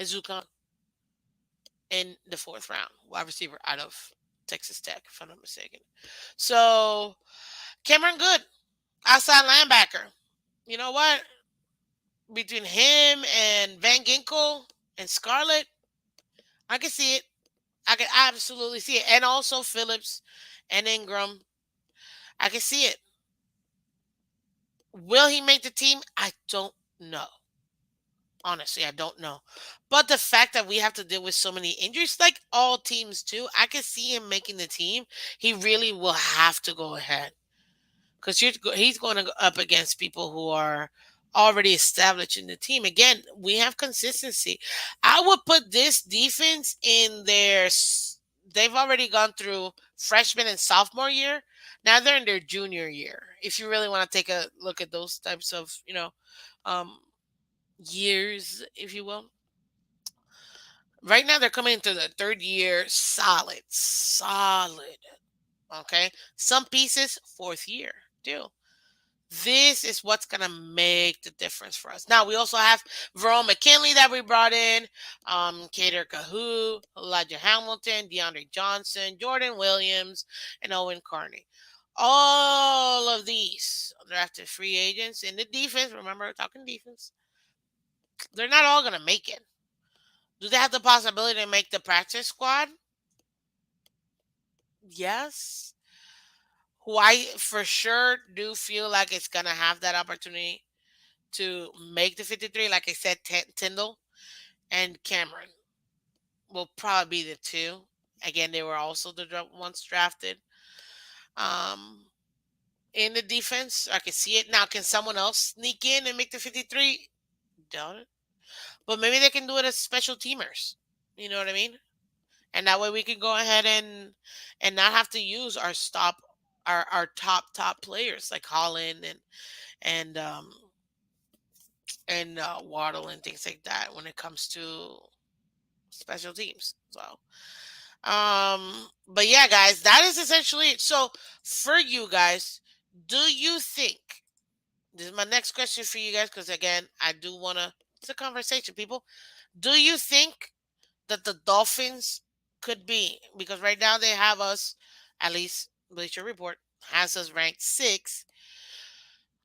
Speaker 1: Ezukan in the fourth round, wide receiver out of Texas Tech, if I'm not mistaken. So, Cameron Good, outside linebacker. You know what? Between him and Van Ginkel and Scarlett, I can see it. I can absolutely see it. And also Phillips and Ingram. I can see it. Will he make the team? I don't know. Honestly, I don't know. But the fact that we have to deal with so many injuries, like all teams do, I can see him making the team. He really will have to go ahead. Because he's going to go up against people who are already established in the team. Again, we have consistency. I would put this defense in their. They've already gone through freshman and sophomore year. Now they're in their junior year. If you really want to take a look at those types of, um, years, if you will. Right now they're coming into the third year solid, solid. Okay. Some pieces, fourth year, too. This is what's going to make the difference for us. Now, we also have Verone McKinley that we brought in, Kader Kahoo, Elijah Hamilton, DeAndre Johnson, Jordan Williams, and Owen Carney. All of these drafted free agents in the defense. Remember, we're talking defense. They're not all going to make it. Do they have the possibility to make the practice squad? Yes. Who I for sure do feel like it's going to have that opportunity to make the 53. Like I said, Tyndall and Cameron will probably be the two. Again, they were also the ones drafted. Um, in the defense, I can see it. Now, can someone else sneak in and make the 53? Doubt it. But maybe they can do it as special teamers. You know what I mean? And that way we can go ahead and not have to use our top players like Holland and Waddle and things like that when it comes to special teams. So, but yeah, guys, that is essentially it. So, for you guys, do you think this is my next question for you guys? Because again, I do want to. It's a conversation, people. Do you think that the Dolphins could be, because right now they have us, at least Bleacher Report has us ranked 6.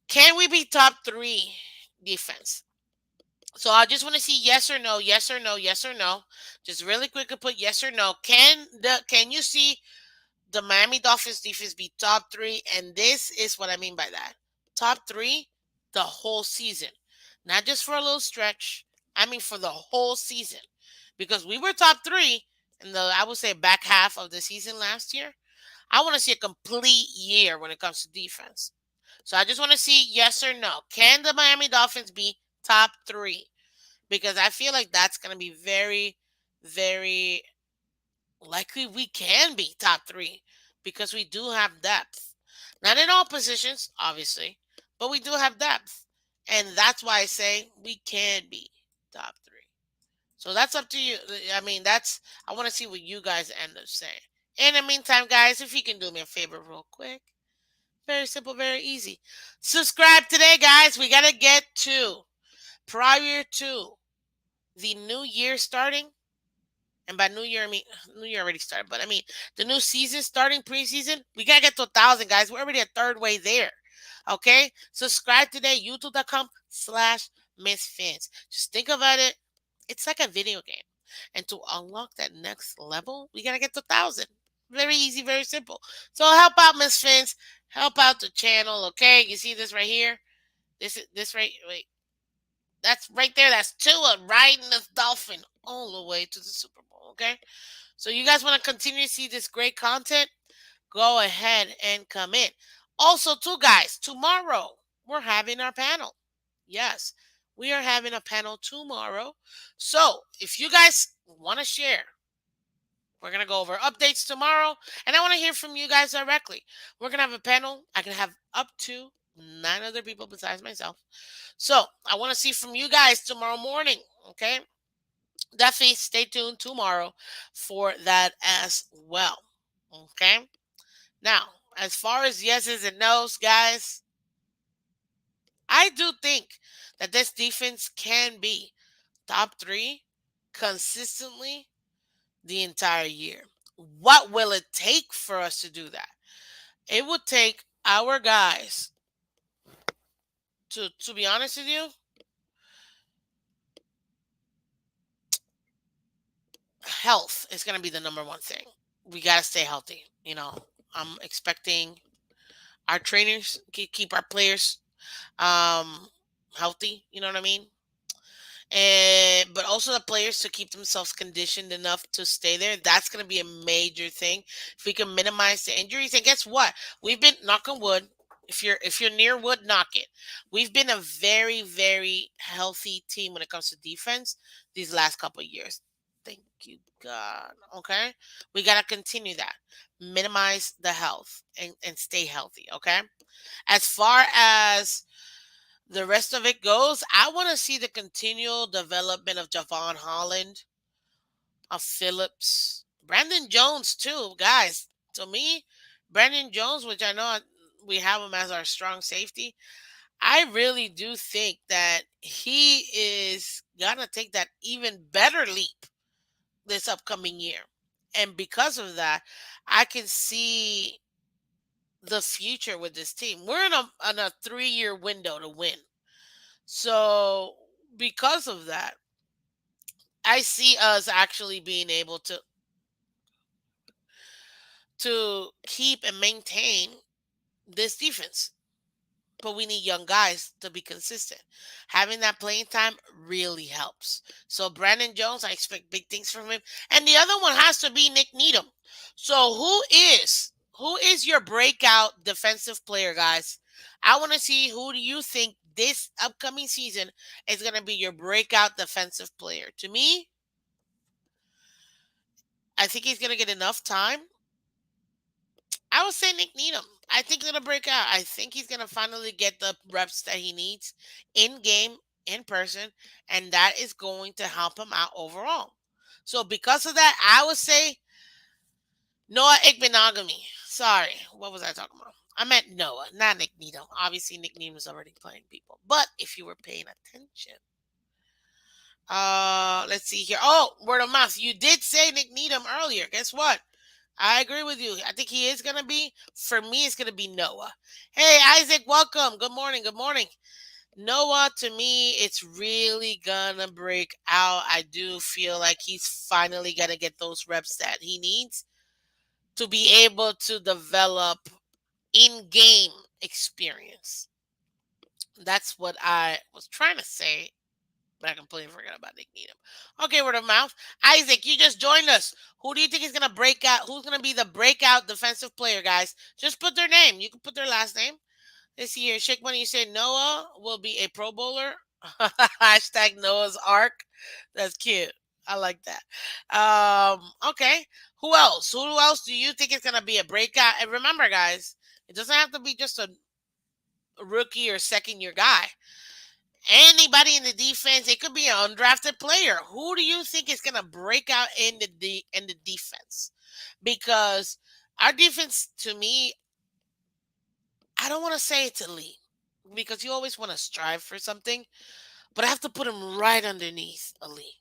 Speaker 1: Can we be top 3 defense? So I just want to see yes or no, yes or no, yes or no. Just really quick to put yes or no. Can you see the Miami Dolphins defense be top 3? And this is what I mean by that. Top 3 the whole season. Not just for a little stretch. I mean for the whole season. Because we were top 3 in the, I would say, back half of the season last year. I want to see a complete year when it comes to defense. So I just want to see yes or no. Can the Miami Dolphins be top 3? Because I feel like that's going to be very, very likely we can be top 3 because we do have depth. Not in all positions, obviously, but we do have depth. And that's why I say we can be top 3. So that's up to you. I mean, I want to see what you guys end up saying. In the meantime, guys, if you can do me a favor real quick. Very simple, very easy. Subscribe today, guys. We got to get to, prior to the new year starting. And by new year, I mean, new year already started. But I mean, the new season starting, preseason, we got to get to 1,000, guys. We're already a third way there. Okay? Subscribe today, youtube.com/, Miss Fins. Just think about it. It's like a video game. And to unlock that next level, we gotta get to 1,000. Very easy, very simple. So help out Miss Fins. Help out the channel, okay? You see this right here? This right wait. That's right there. That's Tua riding this dolphin all the way to the Super Bowl, okay? So you guys want to continue to see this great content? Go ahead and come in. Also, too, guys, tomorrow we're having our panel. Yes, we are having a panel tomorrow. So if you guys want to share, we're going to go over updates tomorrow. And I want to hear from you guys directly. We're going to have a panel. I can have up to 9 other people besides myself. So I want to see from you guys tomorrow morning. Okay. Definitely stay tuned tomorrow for that as well. Okay. Now, as far as yeses and nos, guys, I do think that this defense can be top three consistently the entire year. What will it take for us to do that? It would take our guys to be honest with you, health is going to be the number one thing. We got to stay healthy. I'm expecting our trainers keep our players um healthy, you know what I mean? And but also the players to keep themselves conditioned enough to stay there. That's going to be a major thing. If we can minimize the injuries, and guess what? We've been knock on wood. If you're near wood, knock it. We've been a very very healthy team when it comes to defense these last couple of years. Thank you, God. Okay, we got to continue that. Minimize the health and stay healthy. Okay. As far as the rest of it goes, I want to see the continual development of Javon Holland, of Phillips, Brandon Jones too, guys. To me, Brandon Jones, which I know we have him as our strong safety, I really do think that he is gonna take that even better leap this upcoming year, and because of that, I can see the future with this team. We're in a 3-year window to win. So because of that, I see us actually being able to keep and maintain this defense. But we need young guys to be consistent. Having that playing time really helps. So Brandon Jones, I expect big things from him. And the other one has to be Nick Needham. So who is your breakout defensive player, guys? I want to see who do you think this upcoming season is going to be your breakout defensive player. To me, I think he's going to get enough time. I would say Nick Needham. I think he's going to break out. I think he's going to finally get the reps that he needs in game, in person, and that is going to help him out overall. So because of that, I would say Noah Igbenogamy. Sorry, what was I talking about? I meant Noah, not Nick Needham. Obviously, Nick Needham is already playing people. But if you were paying attention, let's see here. Oh, word of mouth. You did say Nick Needham earlier. Guess what? I agree with you. I think he is going to be. For me, it's going to be Noah. Hey, Isaac, welcome. Good morning. Good morning. Noah, to me, it's really going to break out. I do feel like he's finally going to get those reps that he needs to be able to develop in game experience. That's what I was trying to say, but I completely forgot about Nick Needham. Okay, word of mouth. Isaac, you just joined us. Who do you think is going to break out? Who's going to be the breakout defensive player, guys? Just put their name. You can put their last name. This year, Shake Money, you said Noah will be a Pro Bowler. Hashtag Noah's Ark. That's cute. I like that. Okay. Who else? Who else do you think is going to be a breakout? And remember, guys, it doesn't have to be just a rookie or second year guy. Anybody in the defense, it could be an undrafted player. Who do you think is going to break out in the defense? Because our defense, to me, I don't want to say it's elite because you always want to strive for something, but I have to put them right underneath elite.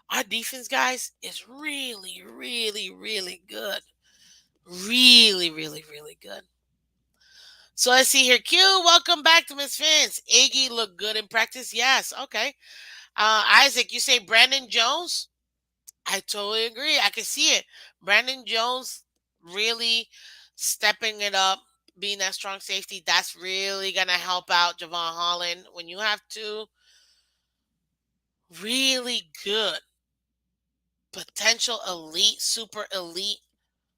Speaker 1: Our defense, guys, is really, really, really good. Really, really, really good. So let's see here. Q, welcome back to Miss Phins. Iggy looked good in practice. Yes. Okay. Isaac, you say Brandon Jones? I totally agree. I can see it. Brandon Jones really stepping it up, being that strong safety. That's really gonna help out Javon Holland when you have two really good potential elite, super elite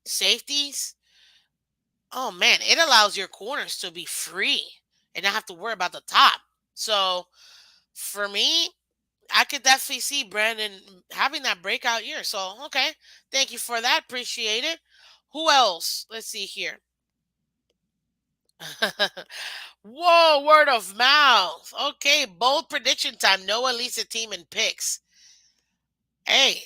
Speaker 1: safeties. Oh man, it allows your corners to be free and not have to worry about the top. So for me, I could definitely see Brandon having that breakout year. So okay, thank you for that. Appreciate it. Who else? Let's see here. Whoa, word of mouth. Okay, bold prediction time. Noah leads the team in picks. Hey,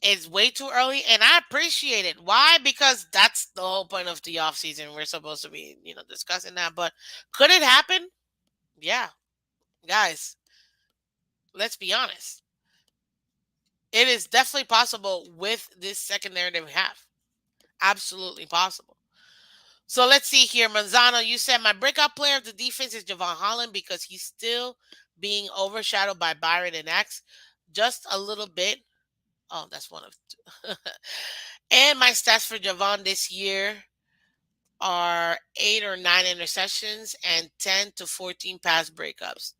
Speaker 1: it's way too early, and I appreciate it. Why? Because that's the whole point of the offseason. We're supposed to be, discussing that. But could it happen? Yeah, guys, let's be honest. It is definitely possible with this secondary that we have. Absolutely possible. So let's see here. Manzano, you said my breakout player of the defense is Javon Holland because he's still being overshadowed by Byron and X just a little bit. Oh, that's one of two. And my stats for Javon this year are 8 or 9 interceptions and 10 to 14 pass breakups.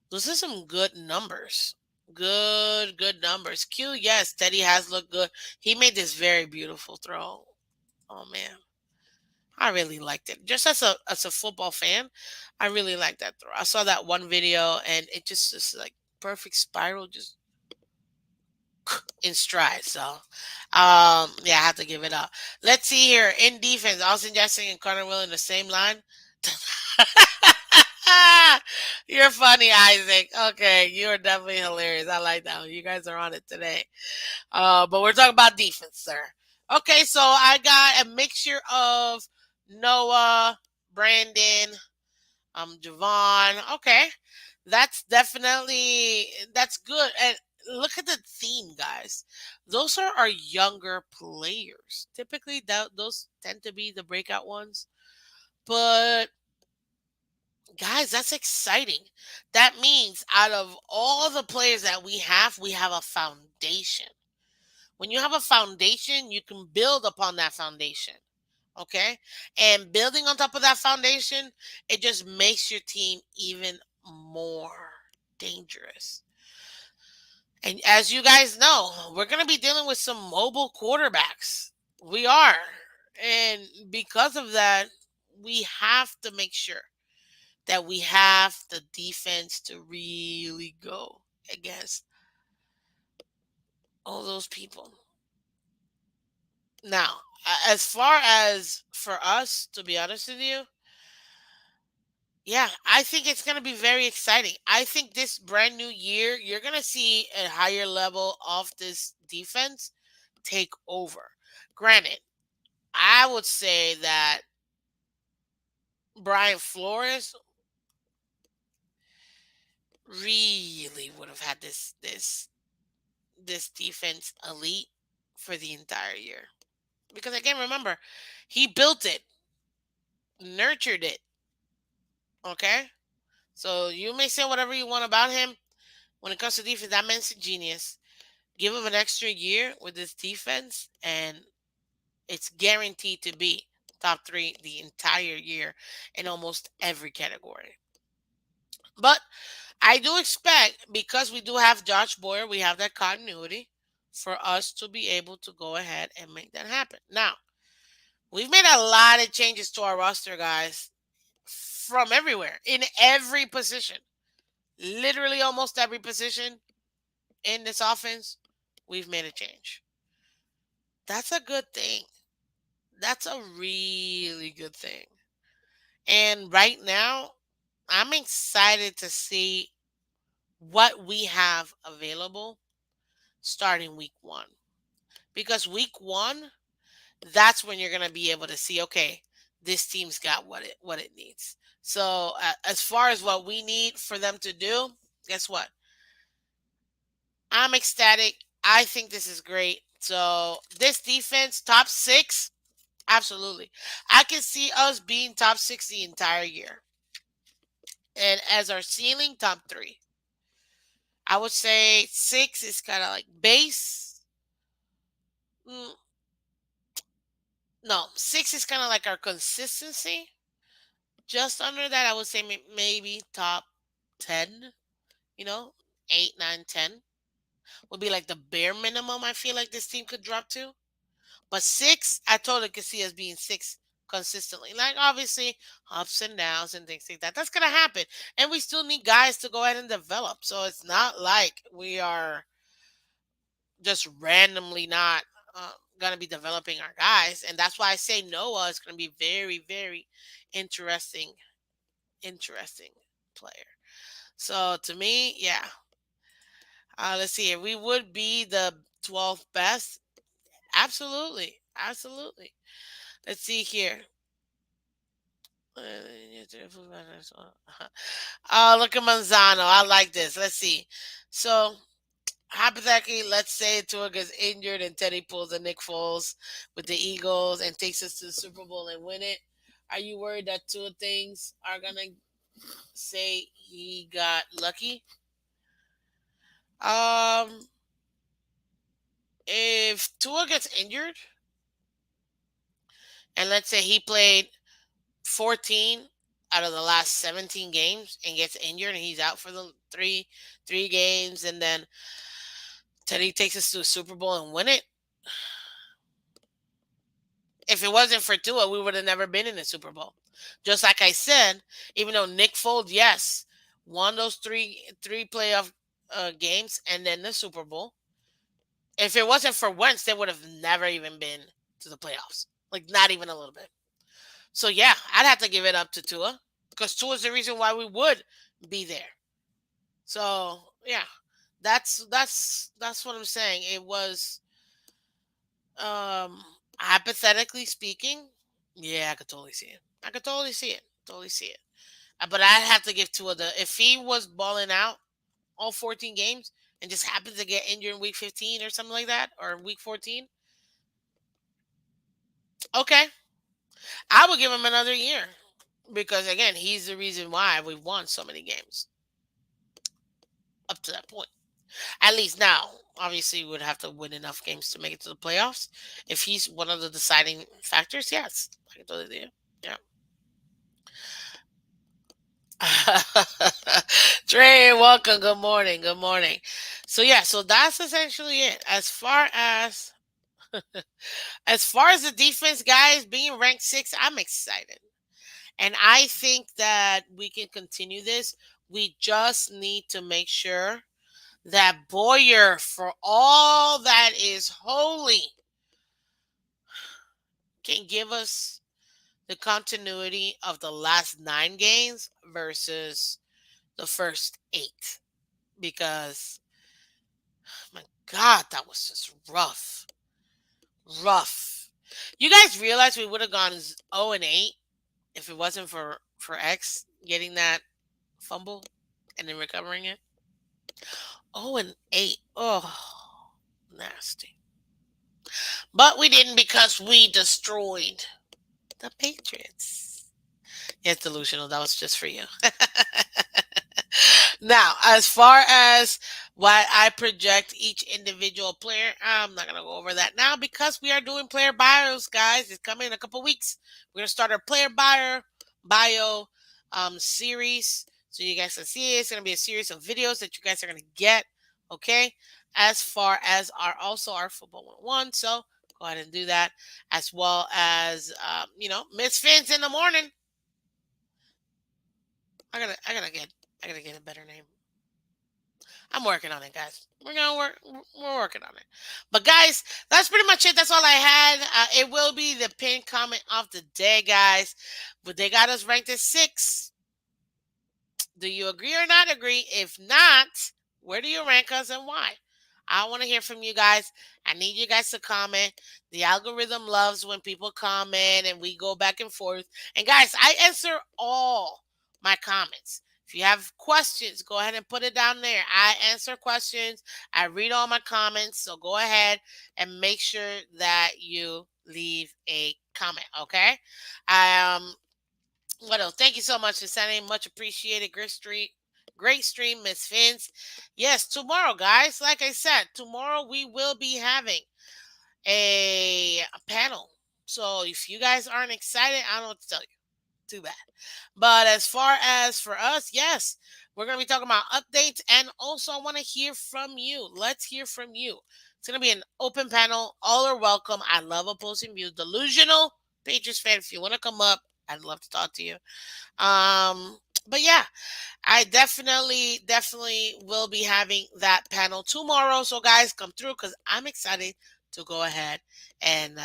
Speaker 1: Those are some good numbers. Good numbers. Q, yes, Teddy has looked good. He made this very beautiful throw. Oh man. I really liked it. Just as a football fan, I really liked that throw. I saw that one video and it just like perfect spiral, just in stride. So, yeah, I have to give it up. Let's see here in defense. Austin Jackson and Connor Will in the same line. You're funny, Isaac. Okay, you are definitely hilarious. I like that one. You guys are on it today. But we're talking about defense, sir. Okay, so I got a mixture of Noah, Brandon, Javon. Okay, that's good. And look at the theme, guys. Those are our younger players. Typically, those tend to be the breakout ones. But guys, that's exciting. That means out of all the players that we have a foundation. When you have a foundation, you can build upon that foundation. Okay? And building on top of that foundation, it just makes your team even more dangerous. And as you guys know, we're going to be dealing with some mobile quarterbacks. We are. And because of that, we have to make sure that we have the defense to really go against all those people. Now, as far as for us, to be honest with you, yeah, I think it's going to be very exciting. I think this brand new year, you're going to see a higher level of this defense take over. Granted, I would say that Brian Flores really would have had this defense elite for the entire year. Because again, remember, he built it, nurtured it. Okay? So you may say whatever you want about him. When it comes to defense, that man's a genius. Give him an extra year with this defense, and it's guaranteed to be top three the entire year in almost every category. But I do expect, because we do have Josh Boyer, we have that continuity for us to be able to go ahead and make that happen. Now, we've made a lot of changes to our roster, guys, from everywhere, in every position. Literally almost every position in this offense, we've made a change. That's a good thing. That's a really good thing. And right now, I'm excited to see what we have available starting week one. Because week one, that's when you're going to be able to see, okay, this team's got what it needs. So as far as what we need for them to do, guess what? I'm ecstatic. I think this is great. So this defense, top six, Absolutely. I can see us being top 6 the entire year. And as our ceiling, top 3. I would say 6 is kind of like base. Mm, no, 6 is kind of like our consistency. Just under that, I would say maybe top 10, you know, 8, 9, 10 would be like the bare minimum I feel like this team could drop to. But 6, I totally could see us being 6 consistently. Like, obviously, ups and downs and things like that. That's going to happen. And we still need guys to go ahead and develop. So it's not like we are just randomly not going to be developing our guys. And that's why I say Noah is going to be very, very interesting, interesting player. So to me, yeah. Let's see here. We would be the 12th best. Absolutely. Absolutely. Let's see here. Look at Manzano. I like this. Let's see. So, hypothetically, let's say Tua gets injured and Teddy pulls a Nick Foles with the Eagles and takes us to the Super Bowl and win it. Are you worried that Tua things are going to say he got lucky? Um, if Tua gets injured, and let's say he played 14 out of the last 17 games and gets injured and he's out for the three games, and then Teddy takes us to a Super Bowl and win it. If it wasn't for Tua, we would have never been in the Super Bowl. Just like I said, even though Nick Foles, yes, won those three playoff games and then the Super Bowl. If it wasn't for Wentz, they would have never even been to the playoffs. Like, not even a little bit. So yeah, I'd have to give it up to Tua because Tua is the reason why we would be there. So yeah, that's what I'm saying. It was um hypothetically speaking, yeah, I could totally see it. I could totally see it. Totally see it. But I'd have to give Tua the if he was balling out all 14 games and just happens to get injured in week 15 or something like that or week 14, okay, I would give him another year because again, he's the reason why we've won so many games up to that point. At least now, obviously, we would have to win enough games to make it to the playoffs. If he's one of the deciding factors, yes, I can totally do it. Yeah. Trey, welcome. Good morning. Good morning. So yeah, so that's essentially it. As far as the defense, guys, being ranked 6, I'm excited. And I think that we can continue this. We just need to make sure that Boyer, for all that is holy, can give us the continuity of the last 9 games versus the first 8. Because, my God, that was just rough. Rough. You guys realize we would have gone 0-8 if it wasn't for X getting that fumble and then recovering it? 0-8. Oh, nasty. But we didn't because we destroyed the Patriots. Yeah, it's delusional. That was just for you. Now, as far as what I project each individual player, I'm not going to go over that now because we are doing player bios, guys. It's coming in a couple weeks. We're going to start our player bio series so you guys can see it. It's going to be a series of videos that you guys are going to get, okay? As far as our football 101. So go ahead and do that, as well as, Miss Phins in the morning. I gotta get a better name. I'm working on it, guys. We're working on it. But guys, that's pretty much it. That's all I had. It will be the pinned comment of the day, guys. But they got us ranked at 6. Do you agree or not agree? If not, where do you rank us and why? I want to hear from you guys. I need you guys to comment. The algorithm loves when people comment and we go back and forth. And guys, I answer all my comments. If you have questions, go ahead and put it down there. I answer questions. I read all my comments. So go ahead and make sure that you leave a comment. Okay. Um, what else? Thank you so much for sending. Much appreciated. Great stream, Miss Phins. Yes, tomorrow, guys. Like I said, tomorrow we will be having a panel. So if you guys aren't excited, I don't know what to tell you. Too bad. But as far as for us, yes, we're going to be talking about updates. And also, I want to hear from you. Let's hear from you. It's going to be an open panel. All are welcome. I love opposing views. Delusional Patriots fan, if you want to come up, I'd love to talk to you. But yeah, I definitely will be having that panel tomorrow. So guys, come through because I'm excited to go ahead and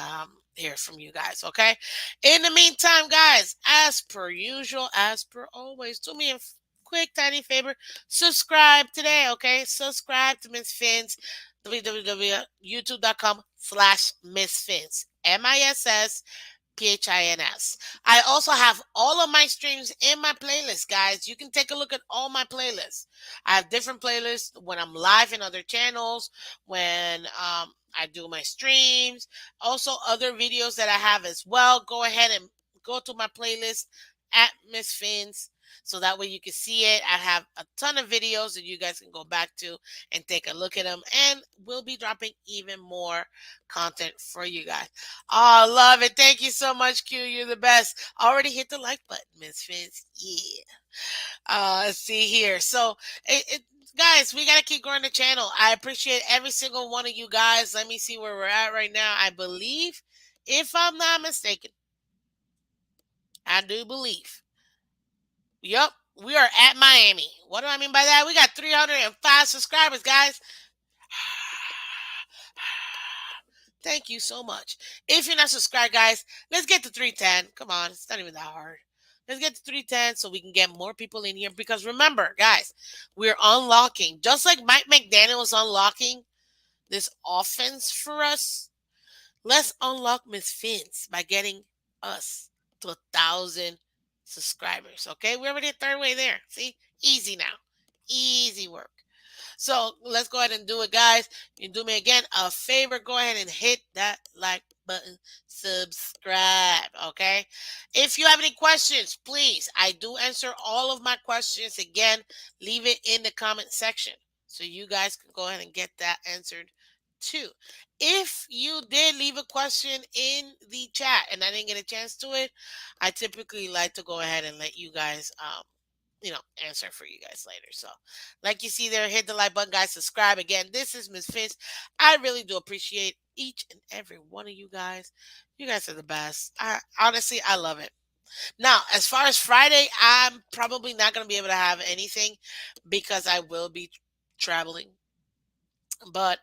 Speaker 1: hear from you guys. Okay. In the meantime, guys, as per usual, as per always, do me a quick tiny favor. Subscribe today. Okay. Subscribe to Miss Phins. www.youtube.com/Miss Phins. Phins. I also have all of my streams in my playlist, guys. You can take a look at all my playlists. I have different playlists when I'm live in other channels, when I do my streams, also other videos that I have as well. Go ahead and go to my playlist at Miss Fins. So that way you can see it. I have a ton of videos that you guys can go back to and take a look at them. And we'll be dropping even more content for you guys. Oh, love it. Thank you so much, Q. You're the best. Already hit the like button, Miss Fizz. Yeah. Let's see here. So, guys, we got to keep growing the channel. I appreciate every single one of you guys. Let me see where we're at right now. I believe, if I'm not mistaken, I do believe. Yup, we are at Miami. What do I mean by that? We got 305 subscribers, guys. Thank you so much. If you're not subscribed, guys, let's get to 310. Come on, it's not even that hard. Let's get to 310 so we can get more people in here. Because remember, guys, we're unlocking, just like Mike McDaniel was unlocking this offense for us. Let's unlock Miss Fins by getting us to 1,000 subscribers. Okay, we're already a third way there. See, easy now, easy work. So let's go ahead and do it, guys. You do me again a favor. Go ahead and hit that like button. Subscribe. Okay. If you have any questions, please. I do answer all of my questions. Again, leave it in the comment section so you guys can go ahead and get that answered too. If you did leave a question in the chat and I didn't get a chance to it, I typically like to go ahead and let you guys answer for you guys later. So, like you see there, hit the like button, guys. Subscribe again. This is Miss Fitz. I really do appreciate each and every one of you guys. You guys are the best. I love it. Now, as far as Friday, I'm probably not going to be able to have anything because I will be traveling. But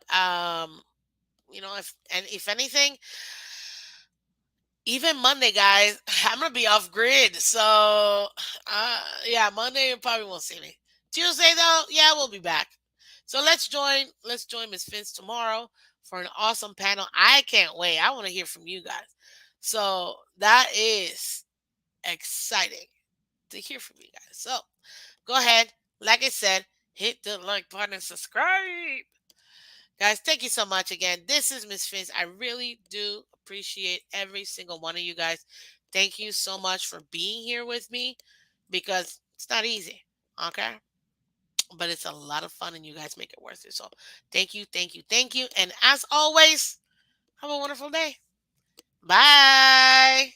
Speaker 1: if anything, even Monday, guys, I'm gonna be off grid. So, yeah, Monday you probably won't see me. Tuesday though, yeah, we'll be back. So let's join Miss Vince tomorrow for an awesome panel. I can't wait. I want to hear from you guys. So that is exciting to hear from you guys. So go ahead, like I said, hit the like button and subscribe. Guys, thank you so much again. This is Miss Fins. I really do appreciate every single one of you guys. Thank you so much for being here with me because it's not easy, okay? But it's a lot of fun and you guys make it worth it. So thank you, thank you, thank you. And as always, have a wonderful day. Bye.